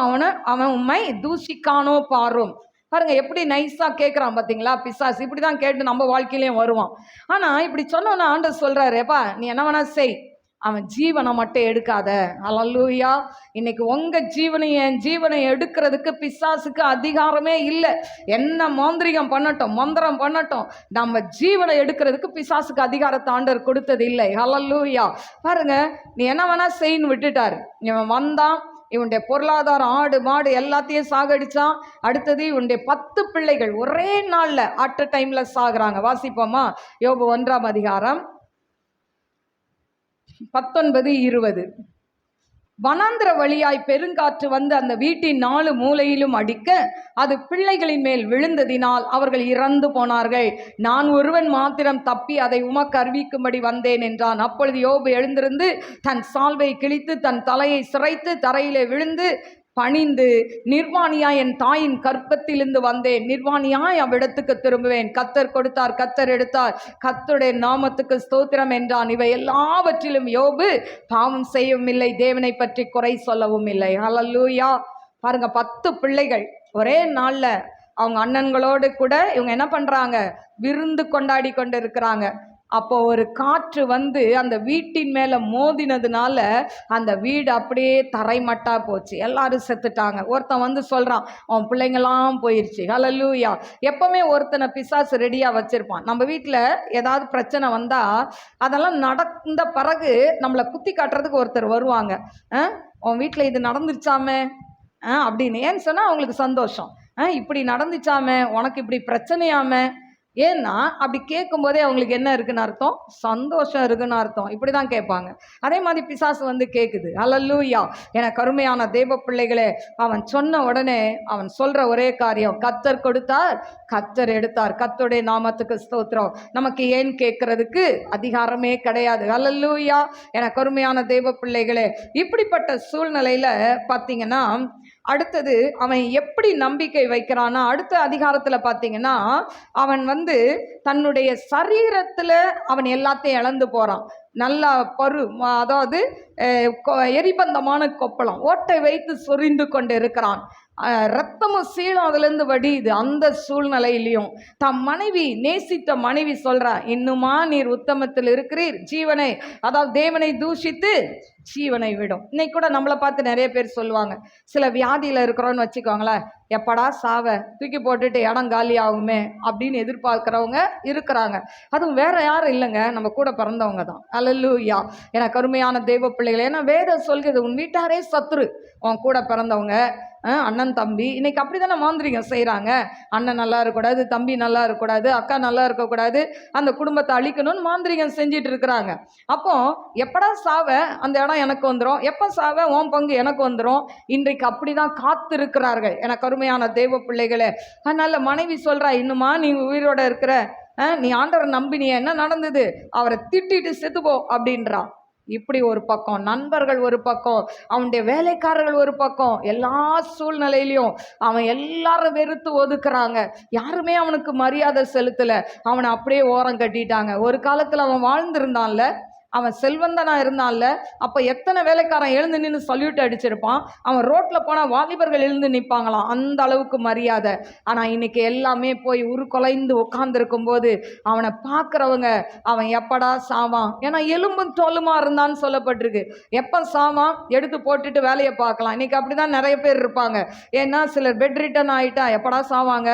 அவன் உண்மை தூஷிக்கானோ பாரும். பாருங்க எப்படி நைஸா கேட்குறான் பார்த்தீங்களா பிசாசு. இப்படி தான் கேட்டு நம்ம வாழ்க்கையிலையும் வருவான். ஆனால் இப்படி சொன்னோன்னா ஆண்டவர் சொல்றாரு, ஏப்பா நீ என்ன வேணா செய், அவன் ஜீவனை மட்டும் எடுக்காத. ஹல்லேலூயா. இன்னைக்கு உங்க ஜீவனையும் என் ஜீவனை எடுக்கிறதுக்கு பிசாசுக்கு அதிகாரமே இல்லை. என்ன மந்திரம் பண்ணட்டும், நம்ம ஜீவனை எடுக்கிறதுக்கு பிசாசுக்கு அதிகாரத்தை ஆண்டவர் கொடுத்தது இல்லை. ஹல்லேலூயா. பாருங்க, நீ என்ன வேணா செய்யன்னு விட்டுட்டாரு. இவன் வந்தான், இவனுடைய பொருளாதாரம், ஆடு மாடு எல்லாத்தையும் சாகடிச்சான். அடுத்தது இவனுடைய 10 பிள்ளைகள் ஒரே நாள்ல அட் அ டைம்ல சாகுறாங்க. வாசிப்போமா? யோபு 1ஆம் அதிகாரம் 19-20. வனாந்திர வழியாய் பெருங்காற்று அந்த வீட்டின் 4 மூலையிலும் அடிக்க அது பிள்ளைகளின் மேல் விழுந்ததினால் அவர்கள் இறந்து போனார்கள். நான் ஒருவன் மாத்திரம் தப்பி அதை உமக்கு அறிவிக்கும்படி வந்தேன் என்றான். அப்பொழுது யோபு எழுந்திருந்து தன் சால்வை கிழித்து தன் தலையை சிரைத்து தரையிலே விழுந்து பணிந்து, நிர்வாணியாய் என் தாயின் கற்பத்திலிருந்து வந்தேன், நிர்வாணியாய் அவ்விடத்துக்கு திரும்புவேன். கர்த்தர் கொடுத்தார், கர்த்தர் எடுத்தார், கர்த்தருடைய நாமத்துக்கு ஸ்தோத்திரம் என்றான். இவை எல்லாவற்றிலும் யோபு பாவம் செய்யவும் இல்லை, தேவனை பற்றி குறை சொல்லவும் இல்லை. ஹல்லேலூயா. பாருங்க, 10 பிள்ளைகள் ஒரே நாள்ல அவங்க அண்ணன்களோடு கூட இவங்க என்ன பண்றாங்க, விருந்து கொண்டாடி கொண்டு இருக்கிறாங்க. அப்போ ஒரு காற்று அந்த வீட்டின் மேல மோதினதுனால அந்த வீடு அப்படியே தரைமட்டா போச்சு, எல்லாரும் செத்துட்டாங்க. ஒருத்தன் சொல்றான், அவன் பிள்ளைங்களாம் போயிடுச்சு. ஹல்லேலூயா. எப்பவுமே ஒருத்தனை பிசாசு ரெடியா வச்சிருப்பான். நம்ம வீட்டில் ஏதாவது பிரச்சனை வந்தா அதெல்லாம் நடந்த பிறகு நம்மளை குத்தி காட்டுறதுக்கு ஒருத்தர் வருவாங்க. உன் வீட்டில் இது நடந்துருச்சாமே அப்படின்னு. ஏன்னு சொன்னா அவங்களுக்கு சந்தோஷம். இப்படி நடந்துச்சாமே, உனக்கு இப்படி பிரச்சனையாமே, ஏன்னா அப்படி கேட்கும்போதே அவங்களுக்கு என்ன இருக்குன்னு அர்த்தம்? சந்தோஷம் இருக்குன்னு அர்த்தம். இப்படி தான் கேட்பாங்க. அதே மாதிரி பிசாசு வந்து கேட்குது. அல்லேலூயா. என கருமையான தேவ பிள்ளைகளே, அவன் சொன்ன உடனே அவன் சொல்ற ஒரே காரியம், கர்த்தர் கொடுத்தார், கர்த்தர் எடுத்தார். கர்த்தருடைய நாமத்துக்கு ஸ்தோத்திரம். நமக்கு ஏன் கேட்கறதுக்கு அதிகாரமே கிடையாது. அல்லேலூயா. என கருமையான தேவ பிள்ளைகளே, இப்படிப்பட்ட சூழ்நிலையில பார்த்தீங்கன்னா அடுத்தது அவன் எப்படி நம்பிக்கை வைக்கிறான்னா, அடுத்த அதிகாரத்தில் பார்த்தீங்கன்னா அவன் வந்து தன்னுடைய சரீரத்தில் அவன் எல்லாத்தையும் இழந்து போகிறான். நல்லா அதாவது எரிபந்தமான கொப்பளம் ஓட்டை வைத்து சொரிந்து கொண்டு இருக்கிறான். ரத்தமும் சீலம் அதுலேருந்து வடியுது. அந்த சூழ்நிலையிலையும் தம் மனைவி, நேசித்த மனைவி சொல்றா, இன்னுமா நீர் உத்தமத்தில் இருக்கிறீர், ஜீவனை அதாவது தேவனை தூஷித்து ஜீவனை விடும். இன்னைக்கு கூட நம்மளை பார்த்து நிறைய பேர் சொல்லுவாங்க, சில வியாதியில் இருக்கிறோன்னு வச்சுக்கோங்களேன், எப்படா சாவ தூக்கி போட்டுட்டு இடம் காலி ஆகுமே அப்படின்னு எதிர்பார்க்குறவங்க இருக்கிறாங்க. அதுவும் வேற யாரும் இல்லைங்க, நம்ம கூட பிறந்தவங்க தான். அல்லேலூயா. ஏன்னா கருமையான தெய்வ பிள்ளைகள், ஏன்னா வேதம் சொல்கிறது உன் வீட்டாரே சத்துரு, உன் கூட பிறந்தவங்க அண்ணன் தம்பி. இன்னைக்கு அப்படி தானே மாந்திரிகம் செய்கிறாங்க. அண்ணன் நல்லா இருக்கக்கூடாது, தம்பி நல்லா இருக்கக்கூடாது, அக்கா நல்லா இருக்கக்கூடாது, அந்த குடும்பத்தை அழிக்கணும்னு மாந்திரிகம் செஞ்சிட்டு இருக்கிறாங்க. அப்போ எப்படா சாவ அந்த இடம் எனக்கு வந்துடும், எப்போ சாவ உன் பங்கு எனக்கு வந்துடும். இன்றைக்கு அப்படி தான் காத்திருக்கிறார்கள் என கருமையான தெய்வ பிள்ளைகளே. அதனால மனைவி சொல்கிறா, இன்னுமா நீ உயிரோட இருக்கிற, நீ ஆண்டவரை நம்பினிய, என்ன நடந்தது, அவரை திட்டிட்டு செத்துப்போ அப்படின்றா. இப்படி ஒரு பக்கம், நண்பர்கள் ஒரு பக்கம், அவனுடைய வேலைக்காரர்கள் ஒரு பக்கம், எல்லா சூழ்நிலையிலையும் அவன் எல்லாரும் வெறுத்து ஒதுக்குறாங்க. யாருமே அவனுக்கு மரியாதை செலுத்தலை, அவனை அப்படியே ஓரம் கட்டிட்டாங்க. ஒரு காலத்தில் அவன் வாழ்ந்திருந்தான்ல, அவன் செல்வந்தனா இருந்தான்ல, அப்போ எத்தனை வேலைக்காரன் எழுந்து நின்று சல்யூட் அடிச்சிருப்பான். அவன் ரோட்டில் போனால் வாலிபர்கள் எழுந்து நிற்பாங்களாம், அந்த அளவுக்கு மரியாதை. ஆனால் இன்னைக்கு எல்லாமே போய் உருக்குலைந்து உட்கார்ந்துருக்கும் போது அவனை பார்க்குறவங்க, அவன் எப்படா சாவான், ஏன்னா எலும்பும் தோலுமா இருந்தான்னு சொல்லப்பட்டிருக்கு. எப்போ சாவான் எடுத்து போட்டுட்டு வேலையை பார்க்கலாம். இன்னைக்கு அப்படி தான் நிறைய பேர் இருப்பாங்க. ஏன்னா சிலர் பெட் ரிட்டன் ஆகிட்டா எப்படா சாவாங்க,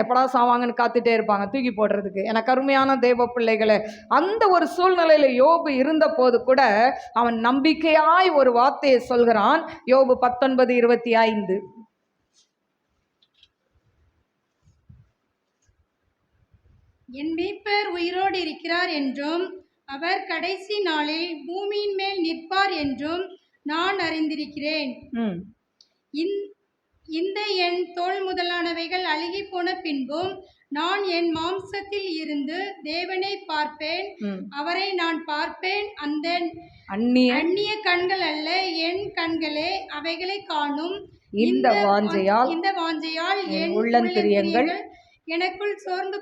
எப்படா சாவாங்கன்னு காத்துட்டே இருப்பாங்க தூக்கி போடுறதுக்கு. எனக்கு அருமையான தேவ பிள்ளைகளே, அந்த ஒரு சூழ்நிலையில் யோபு இருந்த போது கூட அவன் நம்பிக்கையாய் ஒரு வார்த்தையை சொல்கிறான். யோபு 19:25. என் மீட்பர் உயிரோடு இருக்கிறார் என்றும் அவர் கடைசி நாளில் பூமியின் மேல் நிற்பார் என்றும் நான் அறிந்திருக்கிறேன். இந்த என் தோல் முதலானவைகள் அழுகி போன பின்பும் நான் என் மாம்சத்தில் இருந்து தேவனை பார்ப்பேன், அவரை நான் பார்ப்பேன். அந்த அந்நிய கண்கள் அல்ல, என் கண்களே அவைகளை காணும். இந்த வாஞ்சையால் என் உள்ளந்திரியங்கள் எனக்குள் சோர்ந்து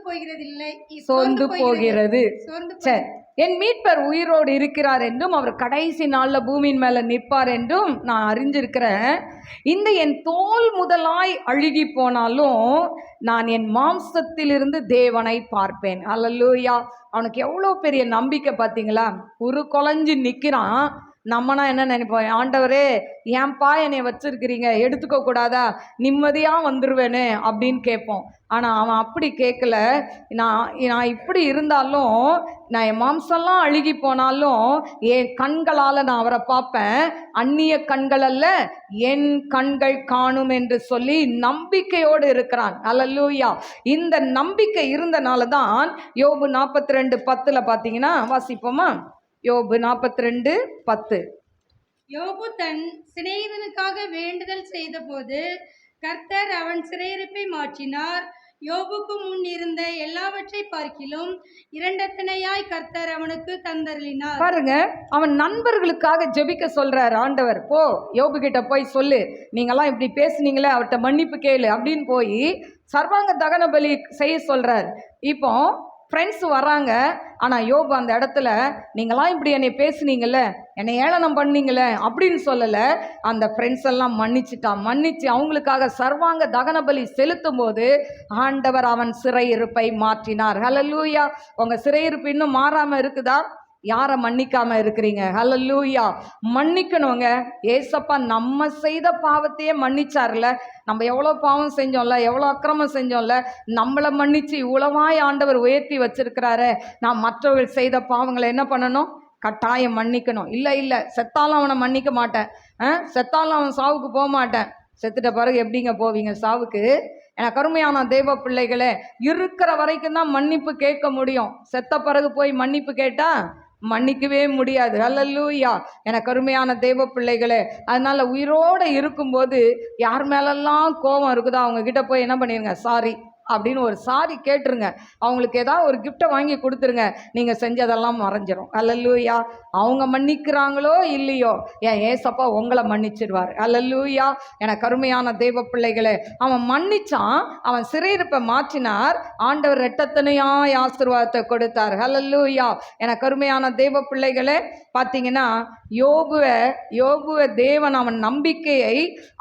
போகிறது. என் மீட்பர் உயிரோடு இருக்கிறார் என்றும் அவர் கடைசி நாளில் பூமியின் மேலே நிற்பார் என்றும் நான் அறிஞ்சிருக்கிறேன். இந்த என் தோல் முதலாய் அழுகி போனாலும் நான் என் மாம்சத்திலிருந்து தேவனை பார்ப்பேன். அல்லேலூயா. அவனுக்கு எவ்வளோ பெரிய நம்பிக்கை பார்த்தீங்களா. குலைஞ்சு நிற்கிறான். நம்மனா என்ன நினைப்போம், ஆண்டவரே ஏன்பா என்னை வச்சிருக்கிறீங்க, எடுத்துக்க கூடாதா, நிம்மதியாக வந்துடுவேனே அப்படின்னு கேட்போம். ஆனால் அவன் அப்படி கேட்கல. நான் இப்படி இருந்தாலும், நான் என் மாம்சம்லாம் அழுகி போனாலும் என் கண்களால் நான் அவரை பார்ப்பேன், அந்நிய கண்கள் அல்ல என் கண்கள் காணும் என்று சொல்லி நம்பிக்கையோடு இருக்கிறான். அல்லேலூயா. இந்த நம்பிக்கை இருந்தனால தான் யோபு 42:10 பார்த்தீங்கன்னா, வாசிப்போமா? யோபு 42:10. யோபு தன் சிநேகிதனுக்காக வேண்டுதல் செய்த போது கர்த்தர் அவன் சிறையிருப்பை மாற்றினார். யோபுக்கு முன் இருந்த எல்லாவற்றை பார்க்கிலும் இரண்டத்தனையாய் கர்த்தர் அவனுக்கு தந்தருளினார். பாருங்க, அவன் நண்பர்களுக்காக ஜெபிக்க சொல்றார் ஆண்டவர். போ யோபு கிட்ட போய் சொல்லு, நீங்கெல்லாம் இப்படி பேசுனீங்களே, அவர்கிட்ட மன்னிப்பு கேளு அப்படின்னு போய் சர்வாங்க தகன பலி செய்ய சொல்றார். இப்போ ஃப்ரெண்ட்ஸ் வராங்க. ஆனால் யோபு அந்த இடத்துல, நீங்களாம் இப்படி என்னை பேசுனீங்கல்ல, என்னை ஏளனம் பண்ணீங்களே அப்படின்னு சொல்லலை. அந்த ஃப்ரெண்ட்ஸ் எல்லாம் மன்னிச்சு அவங்களுக்காக சர்வாங்க தகன பலி செலுத்தும் போது ஆண்டவர் அவன் சிறையிருப்பை மாற்றினார். ஹல்லேலூயா. உங்கள் சிறையிருப்பு இன்னும் மாறாமல் இருக்குதா? யாரை மன்னிக்காம இருக்கிறீங்க? ஹல்லேலூயா. மன்னிக்கணுங்க. ஏசப்பா நம்ம செய்த பாவத்தையே மன்னிச்சார்ல. நம்ம எவ்வளோ பாவம் செஞ்சோம்ல, எவ்வளோ அக்கிரமம் செஞ்சோம்ல, நம்மளை மன்னிச்சு இவ்வளவாய் ஆண்டவர் உயர்த்தி வச்சிருக்கிறாரு. நான் மற்றவர்கள் செய்த பாவங்களை என்ன பண்ணணும்? கட்டாயம் மன்னிக்கணும். இல்லை செத்தாலும் அவனை மன்னிக்க மாட்டேன், செத்தாலும் அவன் சாவுக்கு போக மாட்டேன். செத்துட்ட பிறகு எப்படிங்க போவீங்க சாவுக்கு? எனக்கு அருமையான தேவ பிள்ளைகளே, இருக்கிற வரைக்கும் தான் மன்னிப்பு கேட்க முடியும். செத்த பிறகு போய் மன்னிப்பு கேட்டா மன்னிக்கவே முடியாது. அல்லேலூயா. எனக்கு அருமையான தேவ பிள்ளைகளே, அதனால உயிரோடு இருக்கும்போது யார் மேலெல்லாம் கோபம் இருக்குதோ அவங்க கிட்ட போய் என்ன பண்ணிருங்க, சாரி அப்படின்னு ஒரு சாரி கேட்டுருங்க. அவங்களுக்கு ஏதாவது ஒரு கிஃப்டை வாங்கி கொடுத்துருங்க. நீங்கள் செஞ்சதெல்லாம் மறைஞ்சிரும். அல்லேலூயா. அவங்க மன்னிக்கிறாங்களோ இல்லையோ, என் ஏசப்பா உங்களை மன்னிச்சிடுவார். அல்லேலூயா. எனக்கு அருமையான தேவ பிள்ளைகளே, அவன் மன்னிச்சான், அவன் சிறையிருப்பை மாற்றினார், ஆண்டவர் இரட்டத்தனையாய் ஆசீர்வாதத்தை கொடுத்தார். அல்லேலூயா. எனக்கு அருமையான தேவ பிள்ளைகளே, பார்த்தீங்கன்னா யோபுவை தேவன் அவன் நம்பிக்கையை,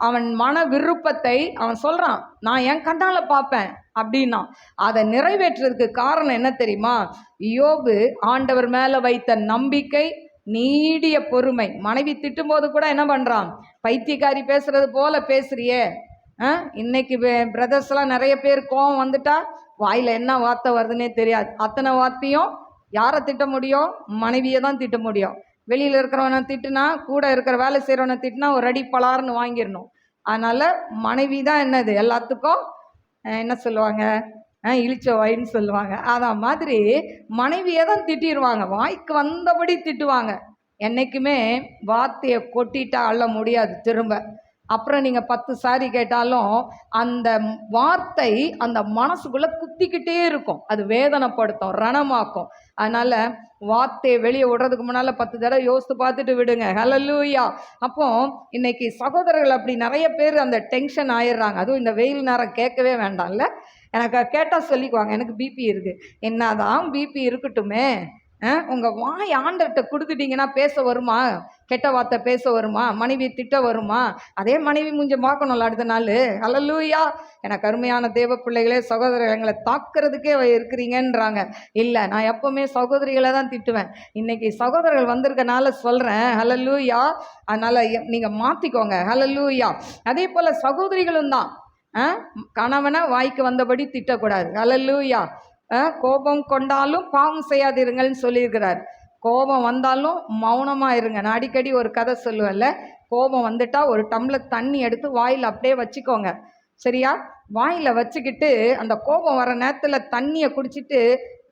அவன் மன விருப்பத்தை அவன் சொல்கிறான், நான் என் கண்ணால் பார்ப்பேன் அப்படின்னா அதை நிறைவேற்றுறதுக்கு காரணம் என்ன தெரியுமா? யோபு ஆண்டவர் மேலே வைத்த நம்பிக்கை, நீடிய பொறுமை. மனைவி திட்டும் போது கூட என்ன பண்ணுறான், பைத்தியக்காரி பேசுறது போல பேசுறியே. இன்னைக்கு பிரதர்ஸ்லாம் நிறைய பேர் கோவம் வந்துட்டா வாயில் என்ன வார்த்தை வருதுன்னே தெரியாது. அத்தனை வார்த்தையும் யாரை திட்ட முடியும்? மனைவியை தான் திட்ட முடியும். வெளியில் இருக்கிறவனை திட்டுனா, கூட இருக்கிற வேலை செய்கிறவனை திட்டினா ஒரு அடி பலார்னு வாங்கிடணும். அதனால் மனைவி தான் என்னது எல்லாத்துக்கும் என்ன சொல்லுவாங்க, இழிச்ச வாயின்னு சொல்லுவாங்க. அதான் மாதிரி மனைவியை தான் திட்டிடுவாங்க, வாய்க்கு வந்தபடி திட்டுவாங்க. என்றைக்குமே வார்த்தையை கொட்டிட்டா அள்ள முடியாது திரும்ப. அப்புறம் நீங்கள் 10 சாரி கேட்டாலும் அந்த வார்த்தை அந்த மனசுக்குள்ளே குத்திக்கிட்டே இருக்கும். அது வேதனைப்படுத்தும், ரணமாக்கும். அதனால் வார்த்தையை வெளியே விடுறதுக்கு முன்னால் 10 தடவை யோசித்து பார்த்துட்டு விடுங்க. ஹல்லேலூயா. அப்போ இன்னைக்கு சகோதரர்கள் அப்படி நிறைய பேர் அந்த டென்ஷன் ஆயிடுறாங்க. அதுவும் இந்த வெயில் நேரம் கேட்கவே வேண்டாம்ல. எனக்கு கேட்டால் சொல்லிக்குவாங்க, எனக்கு பிபி இருக்குது. என்னதான் பிபி இருக்கட்டுமே, உங்கள் வாய் ஆண்டர்கிட்ட கொடுத்துட்டீங்கன்னா பேச வருமா? கெட்ட வார்த்தை பேச வருமா? மனைவி திட்ட வருமா? அதே மனைவி மூஞ்ச பார்க்கணும்ல அடுத்த நாள். அல்லேலூயா. எனக்கு அருமையான தேவ பிள்ளைகளே, சகோதரர்களை தாக்குறதுக்கே இருக்கிறீங்கன்றாங்க. இல்லை, நான் எப்போவுமே சகோதரிகளை தான் திட்டுவேன். இன்னைக்கு சகோதரர்கள் வந்திருக்கனால சொல்கிறேன். அல்லேலூயா. அதனால் நீங்கள் மாற்றிக்கோங்க. அல்லேலூயா. அதே போல் சகோதரிகளும் தான் கணவனை வாய்க்கு வந்தபடி திட்டக்கூடாது. அல்லேலூயா. கோபம் கொண்டாலும் பாவம் செய்யாதிருங்கள்னு சொல்லியிருக்கிறார். கோபம் வந்தாலும் மௌனமாக இருங்க. நான் அடிக்கடி ஒரு கதை சொல்லுவேன்ல, கோபம் வந்துட்டா ஒரு டம்ளர் தண்ணி எடுத்து வாயில் அப்படியே வச்சுக்கோங்க. சரியா? வாயில் வச்சுக்கிட்டு அந்த கோபம் வர நேரத்தில் தண்ணியை குடிச்சிட்டு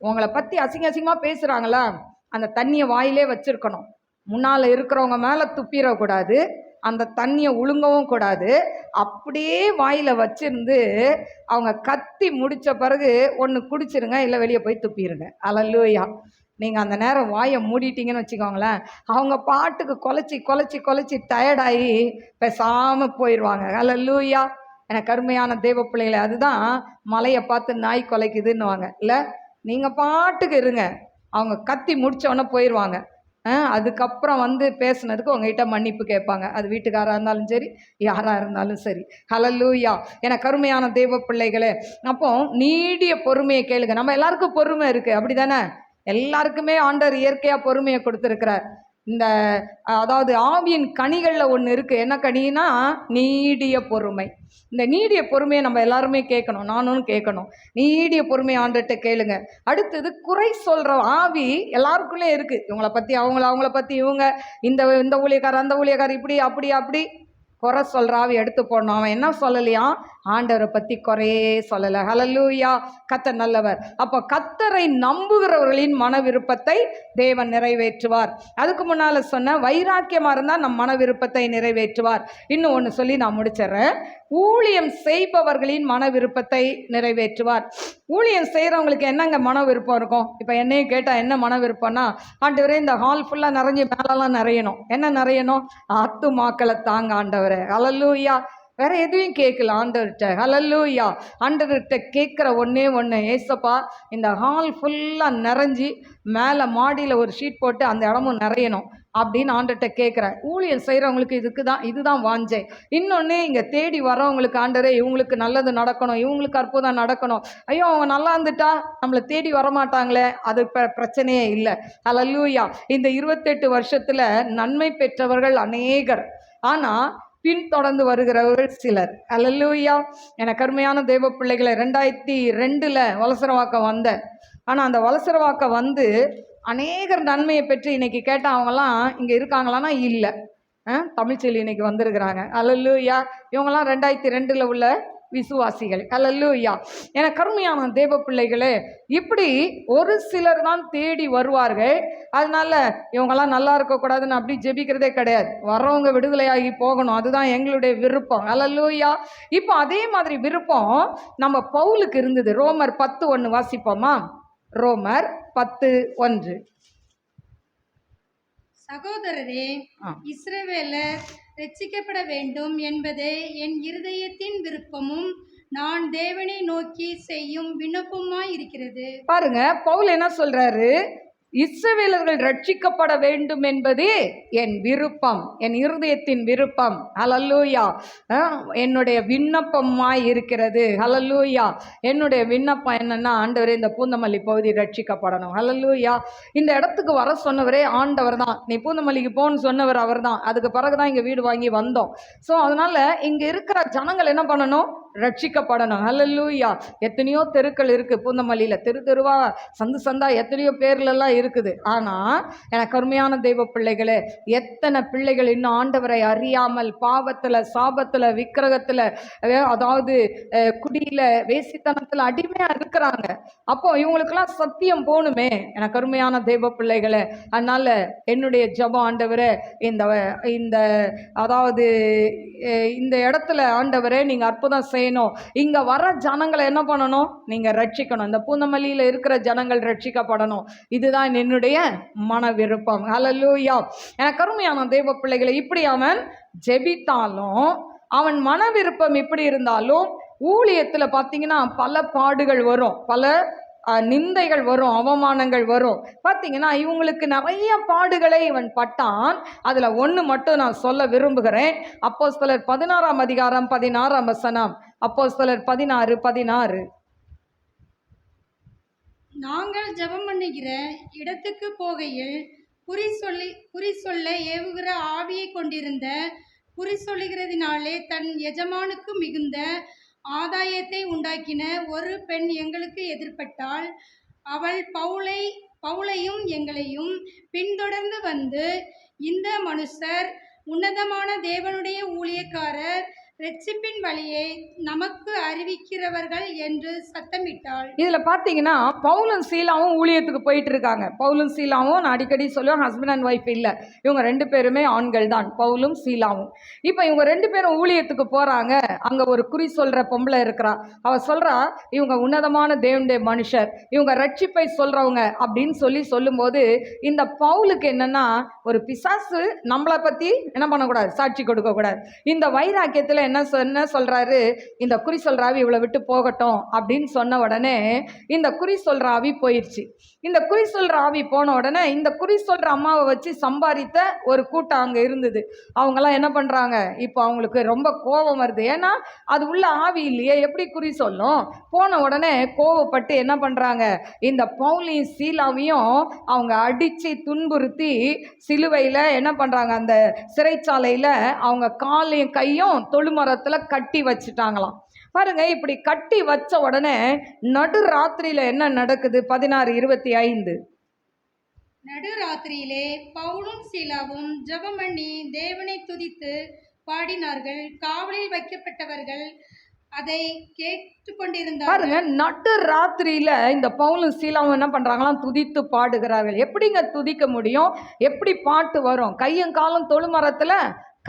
உங்களை பற்றி அசிங்கமாக பேசுகிறாங்களா, அந்த தண்ணியை வாயிலே வச்சுருக்கணும். முன்னால் இருக்கிறவங்க மேலே துப்பிடக்கூடாது, அந்த தண்ணியை உழுங்கவும் கூடாது. அப்படியே வாயில் வச்சிருந்து அவங்க கத்தி முடித்த பிறகு ஒன்று குடிச்சிருங்க, இல்லை வெளியே போய் துப்பிடுங்க. அல்லேலூயா. நீங்கள் அந்த நேரம் வாயை மூடிட்டீங்கன்னு வச்சுக்கோங்களேன், அவங்க பாட்டுக்கு குலைச்சி டயர்டாகி பேசாமல் போயிடுவாங்க. அல்லேலூயா. எனக்கு அருமையான தேவ பிள்ளைகளை, அதுதான் மலையை பார்த்து நாய் குலைக்குதுன்னுவாங்க இல்லை. நீங்கள் பாட்டுக்கு இருங்க, அவங்க கத்தி முடித்தவொடனே போயிடுவாங்க. அதுக்கப்புறம் பேசுனதுக்கு உங்ககிட்ட மன்னிப்பு கேட்பாங்க. அது வீட்டுக்காராக இருந்தாலும் சரி, யாராக இருந்தாலும் சரி. ஹல்லேலூயா. எனக்கு அருமையான தேவ பிள்ளைகளே, அப்போ நீடிய பொறுமையை கேளுங்க. நம்ம எல்லாருக்கும் பொறுமை இருக்குது, அப்படி தானே? எல்லாருக்குமே ஆண்டவர் இயற்கையாக பொறுமையை கொடுத்துருக்கிறார். இந்த அதாவது ஆவியின் கனிகளில் ஒன்று இருக்குது. என்ன கனினா? நீடிய பொறுமை. இந்த நீடிய பொறுமையை நம்ம எல்லாருமே கேட்கணும், நானும் கேட்கணும். நீடிய பொறுமையை ஆண்டர்கிட்ட கேளுங்க. அடுத்தது, குறை சொல்கிற ஆவி எல்லாருக்குள்ளே இருக்குது. இவங்களை பற்றி அவங்கள பற்றி இவங்க, இந்த ஊழியக்காரர் அந்த ஊழியக்காரர் இப்படி அப்படி குறை சொல்கிற ஆவி எடுத்து போடணும். அவன் என்ன சொல்லலையா? ஆண்டவரை பற்றி குறையே சொல்லலை. ஹல்லேலூயா. கர்த்தர் நல்லவர். அப்போ கர்த்தரை நம்புகிறவர்களின் மன விருப்பத்தை தேவன் நிறைவேற்றுவார். அதுக்கு முன்னால் சொன்ன வைராக்கியமாக இருந்தால் நம் மன விருப்பத்தை நிறைவேற்றுவார். இன்னும் ஒன்று சொல்லி நான் முடிச்சிடுறேன். ஊழியம் செய்பவர்களின் மன விருப்பத்தை நிறைவேற்றுவார். ஊழியம் செய்கிறவங்களுக்கு என்னங்க மன விருப்பம் இருக்கும்? இப்போ என்னையும் கேட்டால் என்ன மன விருப்பம்னா, ஆண்டவரே இந்த ஹால் ஃபுல்லாக நிறைஞ்சி மேலெல்லாம் நிறையணும். என்ன நிறையணும்? ஆத்துமாக்களை தாங்க ஆண்டவரே. ஹல்லேலூயா. வேற எதுவும் கேட்கல ஆண்டவர்கிட்ட. ஹல்லேலூயா. ஆண்டவர்கிட்ட கேட்குற ஒன்றே ஒன்று, ஏசப்பா இந்த ஹால் ஃபுல்லாக நிறைஞ்சி மேலே மாடியில் ஒரு ஷீட் போட்டு அந்த இடமும் நிறையணும் அப்படின்னு ஆண்டவர்கிட்ட கேட்குறேன். ஊழியம் செய்கிறவங்களுக்கு இதுதான் வாஞ்சை. இன்னொன்று, இங்கே தேடி வரவங்களுக்கு, ஆண்டவரே இவங்களுக்கு நல்லது நடக்கணும், இவங்களுக்கு அற்புதம் நடக்கணும். ஐயோ அவங்க நல்லா இருந்துட்டா நம்மளை தேடி வரமாட்டாங்களே, அது பிரச்சனையே இல்லை. ஹல்லேலூயா. இந்த 28 வருஷத்தில் நன்மை பெற்றவர்கள் அநேகர், ஆனால் பின்தொடர்ந்து வருகிறவர்கள் சிலர். அல்லேலூயா. எனக்கு அருமையான தேவ பிள்ளைகளை, 2002 வலசரவாக்கம் வந்தேன். ஆனால் அந்த வலசரவாக்கம் அநேகர் நன்மையை பெற்று இன்னைக்கு கேட்டால் அவங்கெல்லாம் இங்கே இருக்காங்களான்னா இல்லை. தமிழ்ச்செல்வி இன்னைக்கு வந்திருக்கிறாங்க. அல்லேலூயா. இவங்கெல்லாம் 2002 உள்ள விசுவாசிகள். அல்லேலூயா. என கருமையான தேவ பிள்ளைகளே, இப்படி ஒரு சிலர் தான் தேடி வருவார்கள். அதனால இவங்கெல்லாம் நல்லா இருக்கக்கூடாதுன்னு அப்படி ஜெபிக்கிறதே கிடையாது. வரவங்க விடுதலையாகி போகணும், அதுதான் எங்களுடைய விருப்பம். அல்லேலூயா. இப்போ அதே மாதிரி விருப்பம் நம்ம பவுலுக்கு இருந்தது. ரோமர் 10:1 வாசிப்போமா? ரோமர் 10:1. சகோதரரே, இஸ்ரவேலர் ரட்சிக்கப்பட வேண்டும் என்பதே என் இருதயத்தின் விருப்பமும் நான் தேவனை நோக்கி செய்யும் விண்ணப்பமாய் இருக்கிறது. பாருங்க, பவுல் என்ன சொல்றாரு? இஸ்ரவேலர்கள் ரட்சிக்கப்பட வேண்டும் என்பதே என் விருப்பம், என் இருதயத்தின் விருப்பம். ஹல்லேலூயா. என்னுடைய விண்ணப்பமாய் இருக்கிறது. ஹல்லேலூயா. என்னுடைய விண்ணப்பம் என்னன்னா, ஆண்டவரே இந்த பூந்தமல்லி பகுதி ரட்சிக்கப்படணும். ஹல்லேலூயா. இந்த இடத்துக்கு வர சொன்னவரே ஆண்டவர் தான். நீ பூந்தமல்லிக்கு போன்னு சொன்னவர் அவர் தான். அதுக்கு பிறகுதான் இங்கே வீடு வாங்கி வந்தோம். ஸோ அதனால இங்கே இருக்கிற ஜனங்கள் என்ன பண்ணணும்? ரட்சிக்கப்படணும். ஹல்லேலூயா. எத்தனையோ தெருக்கள் இருக்குது பூந்தமல்லியில், தெரு தெருவா சந்து சந்தா எத்தனையோ பேர்லெல்லாம் இருக்குது. ஆனால் எனக்கு அருமையான தெய்வ பிள்ளைகளே, எத்தனை பிள்ளைகள் இன்னும் ஆண்டவரை அறியாமல் பாவத்தில், சாபத்தில், விக்கிரகத்தில், அதாவது குடியில், வேசித்தனத்தில் அடிமையாக இருக்கிறாங்க. அப்போ இவங்களுக்கெல்லாம் சத்தியம் போகணுமே எனக்கு அருமையான தெய்வ பிள்ளைகளே. அதனால் என்னுடைய ஜெபம், ஆண்டவரே இந்த அதாவது இந்த இடத்துல ஆண்டவரே நீங்கள் அற்புதம் செய்யணும். இங்கே வர ஜனங்களை என்ன பண்ணணும்? நீங்கள் ரட்சிக்கணும். இந்த பூந்தமல்லியில் இருக்கிற ஜனங்கள் ரட்சிக்கப்படணும். இதுதான் என்னுடைய மன விருப்பம். ஹல்லேலூயா. எனக்கு அருமையான தேவ பிள்ளைகளை, இப்படி அவன் ஜெபித்தாலும், அவன் மன விருப்பம் இப்படி இருந்தாலும், ஊழியத்தில் பார்த்தீங்கன்னா பல பாடுகள் வரும், பல நிந்தைகள் வரும், அவமானங்கள் வரும். பார்த்தீங்கன்னா இவங்களுக்கு நிறைய பாடுகளை இவன் பட்டான். அதில் ஒன்று மட்டும் நான் சொல்ல விரும்புகிறேன். அப்போஸ்தலர் 16:16. அப்போஸ்தலர் 16:16. நாங்கள் ஜெபம் பண்ணுகிற இடத்துக்கு போகையில் குறி சொல்ல ஏவுகிற ஆவியை கொண்டிருந்த குறி சொல்லுகிறதினாலே தன் எஜமானுக்கு மிகுந்த ஆதாயத்தை உண்டாக்கின ஒரு பெண் எங்களுக்கு எதிர்பட்டாள். அவள் பவுலையும் எங்களையும் பின்தொடர்ந்து வந்து, இந்த மனுஷர் உன்னதமான தேவனுடைய ஊழியக்காரர், ரட்சிப்பின் வழியை நமக்கு அறிவிக்கிறவர்கள் என்று சத்தமிட்டாள். இதில் பார்த்தீங்கன்னா பவுலும் சீலாவும் ஊழியத்துக்கு போயிட்டு இருக்காங்க. பவுலும் சீலாவும், நான் அடிக்கடி சொல்லுவேன், ஹஸ்பண்ட் அண்ட் ஒய்ஃப் இல்லை, இவங்க 2 பேருமே ஆண்கள் தான், பவுலும் சீலாவும். இப்போ இவங்க 2 பேரும் ஊழியத்துக்கு போகிறாங்க. அங்கே ஒரு குறி சொல்கிற பொம்பளை இருக்கிறா. அவள் சொல்கிறா, இவங்க உன்னதமான தேவனுடைய மனுஷர், இவங்க ரட்சிப்பை சொல்கிறவங்க அப்படின்னு சொல்லும்போது, இந்த பவுலுக்கு என்னென்னா, ஒரு பிசாசு நம்மளை பற்றி என்ன பண்ணக்கூடாது? சாட்சி கொடுக்கக்கூடாது. இந்த வைராக்கியத்தில் என்ன சொல்றாரு? இந்த குறி சொல்ற ஆவி இவளை விட்டு போகட்டும் அப்படின்னு சொன்ன உடனே இந்த குறி சொல்ற ஆவி போயிடுச்சு. இந்த குறி சொல்ற ஆவி போன உடனே இந்த குறி சொல்ற அம்மாவை வச்சு சம்பாதித்த ஒரு கூட்டம் அங்கே இருந்தது. அவங்கெல்லாம் என்ன பண்றாங்க? இப்போ அவங்களுக்கு ரொம்ப கோபம் வருது. ஏன்னா அது உள்ள ஆவி இல்லையே, எப்படி குறி சொல்லும்? போன உடனே கோபப்பட்டு என்ன பண்றாங்க? இந்த பவுலையும் சீலாவையும் அவங்க அடிச்சு துன்புறுத்தி சிலுவையில் என்ன பண்றாங்க? அந்த சிறைச்சாலையில் அவங்க காலையும் கையும் தொழுமரத்தில் கட்டி வச்சுட்டாங்களாம். பாருங்க, இப்படி கட்டி வச்ச உடனே நடு ராத்திரியில என்ன நடக்குது? 16:25. நடு ராத்திரியிலே பவுலும் சீலாவும் ஜெபம் பண்ணி தேவனை துதித்து பாடினார்கள். காவலில் வைக்கப்பட்டவர்கள் அதை கேட்டுக்கொண்டிருந்தார்கள். பாருங்க, நடு ராத்திரியில இந்த பவுலும் சீலாவும் என்ன பண்றாங்களாம்? துதித்து பாடுகிறார்கள். எப்படிங்க துதிக்க முடியும்? எப்படி பாட்டு வரும்? கையும் காலும் தொழுமரத்துல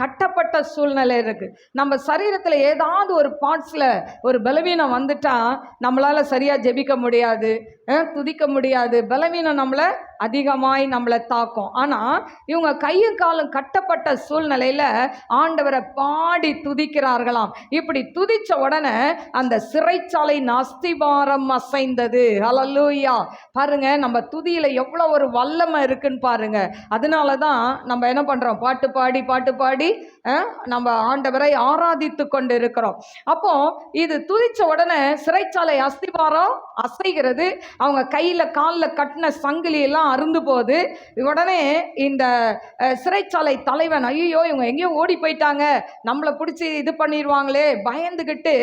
கட்டப்பட்ட சூழ்நிலை இருக்குது. நம்ம சரீரத்தில் ஏதாவது ஒரு பார்ட்ஸில் ஒரு பலவீனம் வந்துட்டா நம்மளால் சரியாக ஜெபிக்க முடியாது, துதிக்க முடியாது. பலவீனம் நம்மளை அதிகமாய் நம்மளை தாக்கும். ஆனால் இவங்க கையும் காலும் கட்டப்பட்ட சூழ்நிலையில் ஆண்டவரை பாடி துதிக்கிறார்களாம். இப்படி துதித்த உடனே அந்த சிறைச்சாலையின் அஸ்திபாரம் அசைந்தது. ஹல்லேலூயா. பாருங்க, நம்ம துதியில் எவ்வளோ ஒரு வல்லமை இருக்குன்னு பாருங்க. அதனால தான் நம்ம என்ன பண்ணுறோம்? பாட்டு பாடி நம்ம ஆண்டவரை ஆராதித்து கொண்டு இருக்கிறோம். அப்போ இது துதிச்ச உடனே சிறைச்சாலை அஸ்திபாரம் அசைகிறது. அவங்க கையில் காலில் கட்டின சங்கிலி எல்லாம் அருந்து போகுது. உடனே இந்த சிறைச்சாலை தலைவன், ஐயோ இவங்க எங்கேயோ ஓடி போயிட்டாங்க, நம்மளை பிடிச்சி இது பண்ணிடுவாங்களே பயந்துக்கிட்டு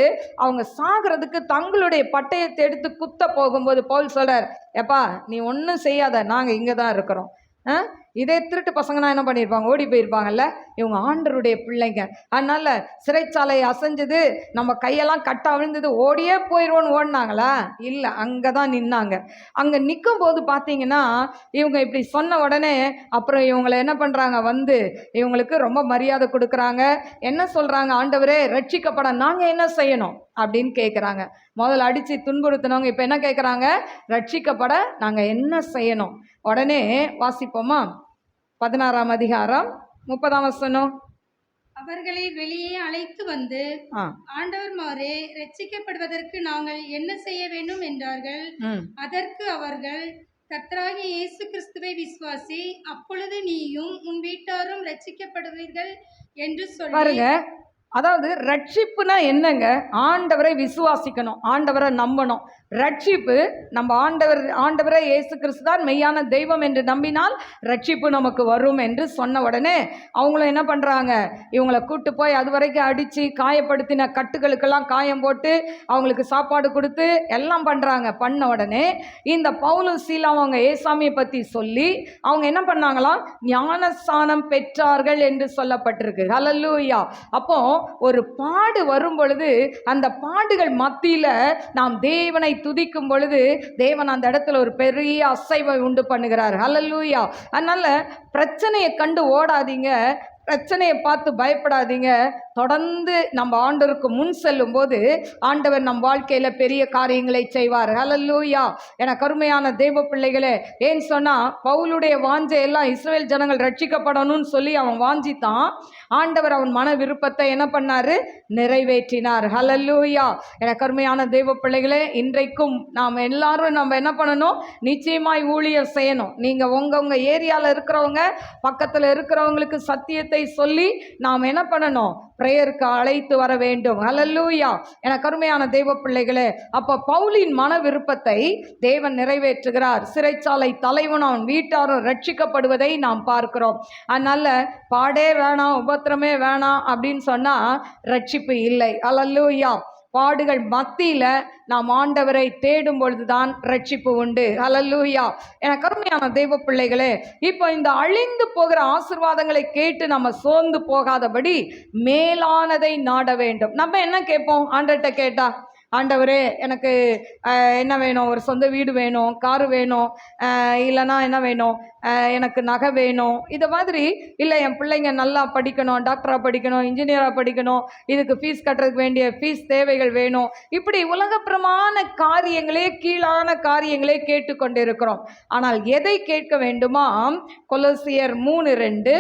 அவங்க சாகிறதுக்கு தங்களுடைய பட்டயத்தை எடுத்து குத்த போகும்போது பவுல் சொல்றார், எப்பா நீ ஒன்றும் செய்யாத, நாங்கள் இங்கே தான் இருக்கிறோம், இதே திருட்டு பசங்கன்னா என்ன பண்ணியிருப்பாங்க, ஓடி போயிருப்பாங்கல்ல. இவங்க ஆண்டருடைய பிள்ளைங்க. அதனால சிறைச்சாலை அசைஞ்சது, நம்ம கையெல்லாம் கட்ட விழுந்தது, ஓடியே போயிடுவோன்னு ஓடினாங்களா? இல்லை, அங்கே தான் நின்னாங்க. அங்கே நிற்கும் போது பார்த்தீங்கன்னா இவங்க இப்படி சொன்ன உடனே அப்புறம் இவங்களை என்ன பண்ணுறாங்க, வந்து இவங்களுக்கு ரொம்ப மரியாதை கொடுக்குறாங்க. என்ன சொல்கிறாங்க, ஆண்டவரே ரட்சிக்கப்பட நாங்கள் என்ன செய்யணும் அப்படின்னு கேட்குறாங்க. முதல்ல அடித்து துன்புறுத்தினவங்க இப்போ என்ன கேட்குறாங்க, ரட்சிக்கப்பட நாங்கள் என்ன செய்யணும். உடனே வாசிப்போமா, 16ஆம் அதிகாரம் 30ஆம் வசனம். அவர்களை வெளியே அழைத்து வந்து, ஆண்டவர்மாரே, ரட்சிக்கப்படுவதற்கு நாங்கள் என்ன செய்ய வேண்டும் என்றார்கள். அதற்கு அவர்கள், கர்த்தராகிய இயேசு கிறிஸ்துவை விசுவாசி, அப்பொழுது நீயும் உன் வீட்டாரும் ரட்சிக்கப்படுவீர்கள் என்று சொல்லி. அதாவது ரட்சிப்புனா என்னங்க, ஆண்டவரை விசுவாசிக்கணும், ஆண்டவரை நம்பணும். ரட்சிப்பு நம்ம ஆண்டவரை இயேசு கிறிஸ்து தான் மெய்யான தெய்வம் என்று நம்பினால் ரட்சிப்பு நமக்கு வரும் என்று சொன்ன உடனே அவங்களும் என்ன பண்ணுறாங்க, இவங்களை கூட்டு போய் அது வரைக்கும் அடித்து காயப்படுத்தின கட்டுகளுக்கெல்லாம் காயம் போட்டு அவங்களுக்கு சாப்பாடு கொடுத்து எல்லாம் பண்ணுறாங்க. பண்ண உடனே இந்த பவுலும் சீலாவும் அவங்க ஏசாமியை பற்றி சொல்லி அவங்க என்ன பண்ணாங்களாம், ஞானஸ்நானம் பெற்றார்கள் என்று சொல்லப்பட்டிருக்கு. ஹல்லேலூயா. அப்போ ஒரு பாடு வரும் பொழுது அந்த பாடுகள் மத்தியில் நாம் தேவனை துதிக்கும் பொழுது தேவன் அந்த இடத்துல ஒரு பெரிய அசைவை உண்டு பண்ணுகிறார். ஹல்லேலூயா. அதனால பிரச்சனையை கண்டு ஓடாதீங்க, பிரச்சனையை பார்த்து பயப்படாதீங்க. தொடர்ந்து நம்ம ஆண்டவருக்கு முன் செல்லும் போது ஆண்டவர் நம் வாழ்க்கையில் பெரிய காரியங்களை செய்வார். ஹல்லேலூயா. என கருமையான தேவ பிள்ளைகளே, ஏன்னு சொன்னால் பவுலுடைய வாஞ்சை எல்லாம் இஸ்ரவேல் ஜனங்கள் ரட்சிக்கப்படணும்னு சொல்லி அவன் வாஞ்சித்தான். ஆண்டவர் அவன் மன விருப்பத்தை என்ன பண்ணார், நிறைவேற்றினார். ஹல்லேலூயா. என கருமையான தேவ பிள்ளைகளே, இன்றைக்கும் நாம் எல்லாரும் நம்ம என்ன பண்ணணும், நிச்சயமாய் ஊழியர் செய்யணும். நீங்கள் உங்கள் ஏரியாவில் இருக்கிறவங்க பக்கத்தில் இருக்கிறவங்களுக்கு சத்தியத்தை சொல்லி நாம் என்ன பண்ணணும், பிரேயருக்கு அழைத்து வர வேண்டும். ஹல்லேலூயா. என கருமையான தேவ பிள்ளைகளே, அப்ப பவுலின் மன விருப்பத்தை தேவன் நிறைவேற்றுகிறார். சிறைச்சாலை தலைவன் அவன் வீட்டாரும் ரட்சிக்கப்படுவதை நாம் பார்க்கிறோம். அதனால பாடே வேணாம், உபத்திரமே வேணாம் அப்படின்னு சொன்னா ரட்சிப்பு இல்லை. ஹல்லேலூயா. பாடுகள் மத்தியில நாம் ஆண்டவரை தேடும் பொழுதுதான் ரட்சிப்பு உண்டு. ஹல்லேலூயா. என கருமையான தெய்வ பிள்ளைகளே, இப்போ இந்த அழிந்து போகிற ஆசீர்வாதங்களை கேட்டு நம்ம சோர்ந்து போகாதபடி மேலானதை நாட வேண்டும். நம்ம என்ன கேட்போம் ஆண்டவர்கிட்ட கேட்டா, ஆண்டவரே எனக்கு என்ன வேணும், ஒரு சொந்த வீடு வேணும், காரு வேணும், இல்லைனா என்ன வேணும், எனக்கு நகை வேணும், இது மாதிரி. இல்லை என் பிள்ளைங்க நல்லா படிக்கணும், டாக்டராக படிக்கணும், இன்ஜினியராக படிக்கணும், இதுக்கு ஃபீஸ் கட்டுறதுக்கு வேண்டிய ஃபீஸ் தேவைகள் வேணும். இப்படி உலகப்பிரமான காரியங்களே, கீழான காரியங்களே கேட்டுக்கொண்டு இருக்கிறோம். ஆனால் எதை கேட்க வேண்டுமா, கொலோசியர் 3:2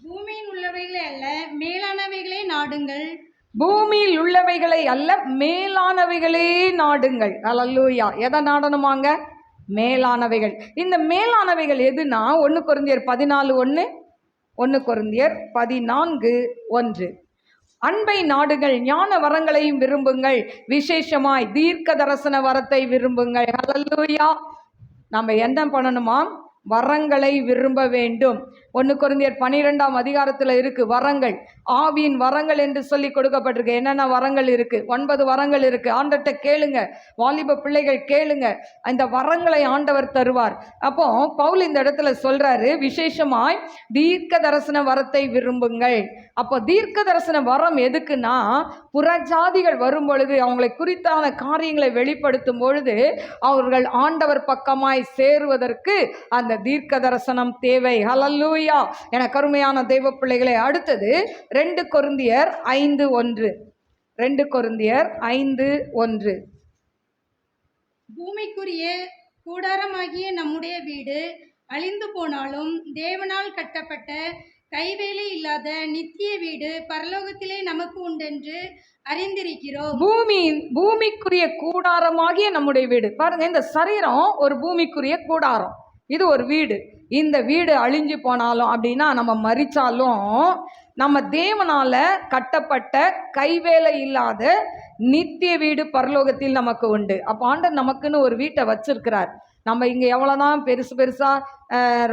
பூமியில் உள்ளவைகளை அல்ல மேலானவைகளை நாடுங்கள். பூமியில் உள்ளவைகளை அல்ல மேலானவைகளே நாடுங்கள். ஹல்லேலூயா. எதை நாடணுமாங்க, மேலானவைகள். இந்த மேலானவைகள் எதுனா 1 கொரிந்தியர் 14:1, 1 கொரிந்தியர் 14:1. அன்பை நாடுகள், ஞான வரங்களையும் விரும்புங்கள், விசேஷமாய் தீர்க்க தரிசன வரத்தை விரும்புங்கள். ஹல்லேலூயா. நம்ம என்ன பண்ணணுமா, வரங்களை விரும்ப வேண்டும். 1 கொரிந்தியர் 12ஆம் அதிகாரத்தில் இருக்கு வரங்கள், ஆவியின் வரங்கள் என்று சொல்லி கொடுக்கப்பட்டிருக்கு. என்னென்ன வரங்கள் இருக்கு, 9 வரங்கள் இருக்கு. ஆண்டவர்கிட்ட கேளுங்க, வாலிப பிள்ளைகள் கேளுங்க, அந்த வரங்களை ஆண்டவர் தருவார். அப்போ பவுல் இந்த இடத்துல சொல்றாரு, விசேஷமாய் தீர்க்க தரிசன வரத்தை விரும்புங்கள். அப்போ தீர்க்க தரிசன வரம் எதுக்குன்னா, புறஜாதிகள் வரும் பொழுது அவங்களை குறித்தான காரியங்களை வெளிப்படுத்தும் பொழுது அவர்கள் ஆண்டவர் பக்கமாய் சேருவதற்கு அந்த தீர்க்க தரிசனம் தேவை. ஹல்லேலூயா. என கருமையான தெய்வ பிள்ளைகளே, அடுத்தது 2 கொரிந்தியர் 5:1. 2 கொரிந்தியர் 5:1. பூமிக்குரிய கூடாரமாகிய நம்முடைய வீடு அழிந்து போனாலும் தேவனால் கட்டப்பட்ட கைவேலை இல்லாத நித்திய வீடு பரலோகத்திலே நமக்கு உண்டென்று அறிந்திருக்கிறோம். பூமிக்குரிய கூடாரமாகிய நம்முடைய வீடு. பாருங்க, இந்த சரீரம் ஒரு பூமிக்குரிய கூடாரம், இது ஒரு வீடு. இந்த வீடு அழிஞ்சு போனாலும் அப்படின்னா நம்ம மரிச்சாலும் நம்ம தேவனால கட்டப்பட்ட கைவேலை இல்லாத நித்திய வீடு பரலோகத்தில் நமக்கு உண்டு. அப்போ ஆண்டவர் நமக்குன்னு ஒரு வீட்டை வச்சிருக்கிறார். நம்ம இங்கே எவ்வளோதான் பெருசு பெருசாக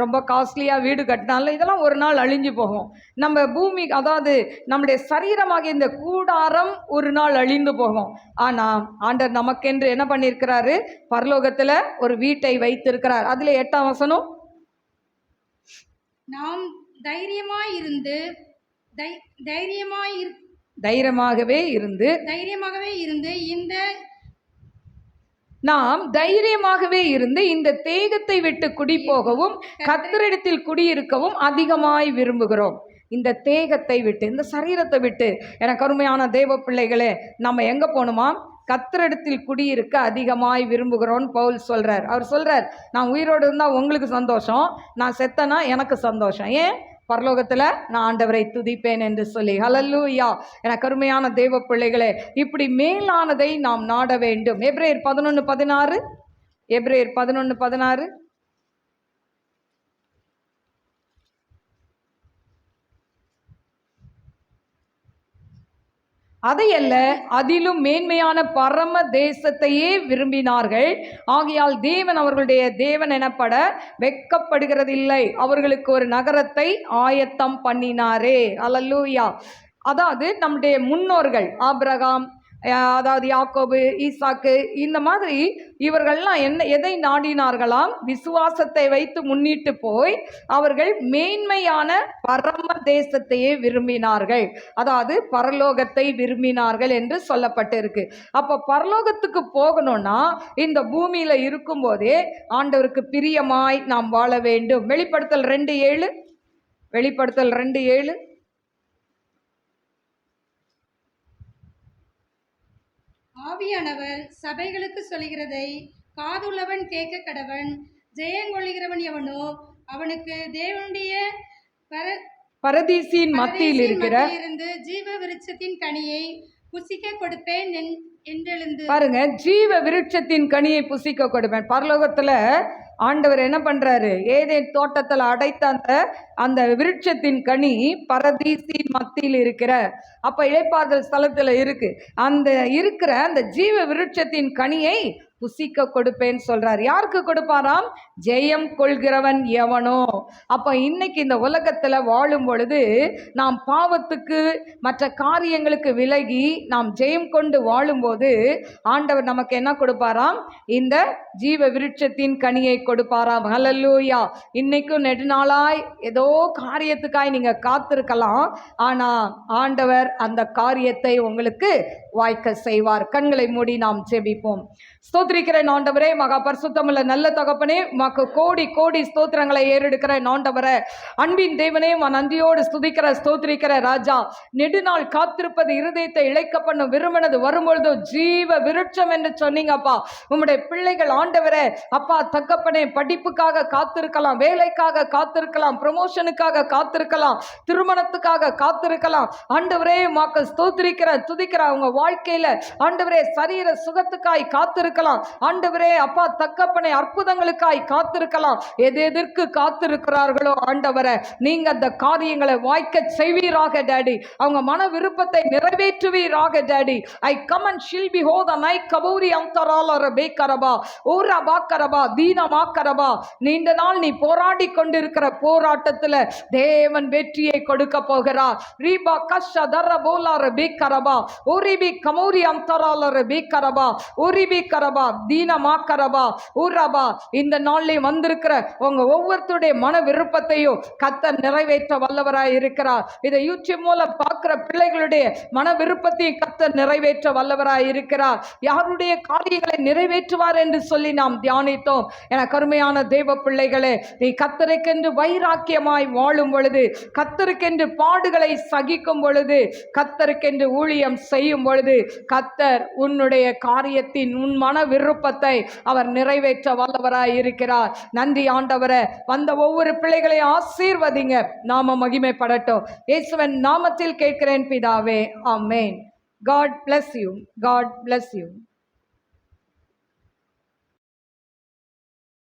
ரொம்ப காஸ்ட்லியாக வீடு கட்டினாலும் இதெல்லாம் ஒரு நாள் அழிஞ்சு போகும். நம்ம பூமி, அதாவது நம்முடைய சரீரமாகிய இந்த கூடாரம் ஒரு நாள் அழிந்து போகும். ஆனால் ஆண்டவர் நமக்கென்று என்ன பண்ணியிருக்கிறாரு, பரலோகத்தில் ஒரு வீட்டை வைத்திருக்கிறார். அதில் 8ஆம் வசனம், நாம் தைரியமாகவே இருந்து இந்த தேகத்தை விட்டு குடி போகவும் கர்த்தரிடத்தில் குடியிருக்கவும் அதிகமாய் விரும்புகிறோம். இந்த தேகத்தை விட்டு, இந்த சரீரத்தை விட்டு, எனக்கு அருமையான தேவ பிள்ளைகளே, நம்ம எங்க போகணுமா? கர்த்தரிடத்தில் குடியிருக்க அதிகமாய் விரும்புகிறோன்னு பவுல் சொல்றார். அவர் சொல்றார், நான் உயிரோடு இருந்தால் உங்களுக்கு சந்தோஷம், நான் செத்தனா எனக்கு சந்தோஷம். ஏன்? பரலோகத்தில் நான் ஆண்டவரை துதிப்பேன் என்று சொல்லி. ஹல்லேலூயா. எனக்கு அருமையான தேவ பிள்ளைகளே, இப்படி மேலானதை நாம் நாட வேண்டும். எபிரேயர் 11:16 அதையல்ல, அதிலும் மேன்மையான பரம தேசத்தையே விரும்பினார்கள். ஆகையால் தேவன் அவர்களுடைய தேவன் எனப்பட வெட்கப்படுகிறதில்லை, அவர்களுக்கு ஒரு நகரத்தை ஆயத்தம் பண்ணினாரே. அல்லேலூயா. அதாவது நம்முடைய முன்னோர்கள் ஆபிரகாம், அதாவது யாக்கோபு, ஈசாக்கு, இந்த மாதிரி இவர்கள்லாம் எதை நாடினார்களாம்? விசுவாசத்தை வைத்து முன்னிட்டு போய் அவர்கள் மேன்மையான பரம தேசத்தையே விரும்பினார்கள், அதாவது பரலோகத்தை விரும்பினார்கள் என்று சொல்லப்பட்டிருக்கு. அப்போ பரலோகத்துக்கு போகணும்னா இந்த பூமியில இருக்கும்போதே ஆண்டவருக்கு பிரியமாய் நாம் வாழ வேண்டும். வெளிப்படுத்தல் 2:7 ஆவியானவர் சபைகளுக்கு சொல்கிறதை காதுள்ளவன் கேட்க கடவன். ஜெயங்கொள்ளுகிறவன் எவனோ அவனுக்கு தேவனுடைய பரதீசின் மத்தியில் இருந்து ஜீவ விருட்சத்தின் கனியை புசிக்க கொடுப்பேன் என்றெழுந்து. பாருங்க, ஜீவ விருட்சத்தின் கனியை புசிக்க கொடுப்பேன். பரலோகத்துல ஆண்டவர் என்ன பண்றாரு? ஏதேன் தோட்டத்தில் அடைத்த அந்த விருட்சத்தின் கனி பரதீசின் மத்தியில் இருக்கிற, அப்ப இளைப்பாறுதல் ஸ்தலத்துல இருக்கு, அந்த இருக்கிற அந்த ஜீவ விருட்சத்தின் கனியை புசிக்க கொடுப்பேன்னு சொல்றார். யாருக்கு கொடுப்பாராம்? ஜெயம் கொள்கிறவன் எவனோ. அப்ப இன்னைக்கு இந்த உலகத்துல வாழும் பொழுது நாம் பாவத்துக்கு மற்ற காரியங்களுக்கு விலகி நாம் ஜெயம் கொண்டு வாழும்போது ஆண்டவர் நமக்கு என்ன கொடுப்பாராம்? இந்த ஜீவ விருட்சத்தின் கனியை கொடுப்பாராம். ஹல்லேலூயா. இன்னைக்கும் நெடுநாளாய் ஏதோ காரியத்துக்காய் நீங்க காத்திருக்கலாம், ஆனா ஆண்டவர் அந்த காரியத்தை உங்களுக்கு வாய்க்க செய்வார். கண்களை மூடி நாம் ஜெபிப்போம். ஸ்தோத்திரிக்கிறேன் ஆண்டவரே, மகா பரிசுத்தமுள்ள நல்ல தகப்பனே, உமக்கு கோடி கோடி ஸ்தோத்திரங்களை ஏறெடுக்கிறேன் ஆண்டவரே. அன்பின் தேவனே, நன்றியோடு ஸ்துதிக்கிற ஸ்தோத்திரிக்கிற ராஜா. நெடுநாள் காத்திருப்பது இருதயத்தை இழைக்க பண்ணும், விரும்பினது வரும்பொழுது ஜீவ விருட்சம் என்று சொன்னீங்கப்பா. உம்முடைய பிள்ளைகள் ஆண்டவரே அப்பா தகப்பனே படிப்புக்காக காத்திருக்கலாம், வேலைக்காக காத்திருக்கலாம், ப்ரமோஷனுக்காக காத்திருக்கலாம், திருமணத்துக்காக காத்திருக்கலாம் ஆண்டவரே. உமக்கு ஸ்தோத்திரிக்கிற துதிக்கிற அவங்க வாழ்க்கையில ஆண்டவரே சரீர சுகத்துக்காய் காத்திருக்கலாம் ஆண்டவரே அப்பா தகப்பனே, அற்புதங்களுக்காய் காத்திருக்கலாம். எதற்கு காத்திருக்கிறார்களோ ஆண்டவரே நீங்க அந்த காரியங்களை வாய்க்க செய்வீராக டாடி. அவங்க மன விருப்பத்தை நிறைவேற்றுவீராக daddy. I come and she'll be home the நை கபூரி அந்தரால பேக்கரபா ஓரா பாக்கரபா தீனமாக்கரபா. நீண்ட நாள் நீ போராடி கொண்டிருக்கிற போராட்டத்தில் தேவன் வெற்றியை கொடுக்க போகிறார். ரீபா கஷ தர போலார பேக்கரபா ஓரிபி கமூரி அந்தரால பேக்கரபா ஓரிபி கரபா தீனமாக்கரபா ஊரபா. இந்த நாளில் வந்திருக்கிற உங்க ஒவ்வொருத்தருடைய மன விருப்பத்தையும் கர்த்தர் நிறைவேற்ற வல்லவராய் இருக்கிறார். இதை யூடியூப் மூலம் பார்க்கிற பிள்ளைகளுடைய மன விருப்பத்தையும் கர்த்தர் நிறைவேற்ற வல்லவராய் இருக்கிறார். யாருடைய காரியங்களை நிறைவேற்றுவார் என்று சொல்லி நாம் தியானித்தோம். என கருமையான தேவ பிள்ளைகளே, நீ கர்த்தருக்கென்று வைராக்கியமாய் வாழும் பொழுது, கர்த்தருக்கென்று பாடுகளை சகிக்கும் பொழுது, கர்த்தருக்கென்று ஊழியம் செய்யும் பொழுது கர்த்தர் உன்னுடைய காரியத்தின் உன் மன விருப்பத்தை அவர் நிறைவேற்ற வல்லவராய் இருக்கிறார். நன்றி ஆண்டவரே. வந்த ஒவ்வொரு பிள்ளைகளை ஆசீர்வதிங்க, நாம மகிமைப்படட்டும். இயேசுவின் நாமத்தில் கேட்கிறேன் பிதாவே, ஆமென். God bless you. God bless you.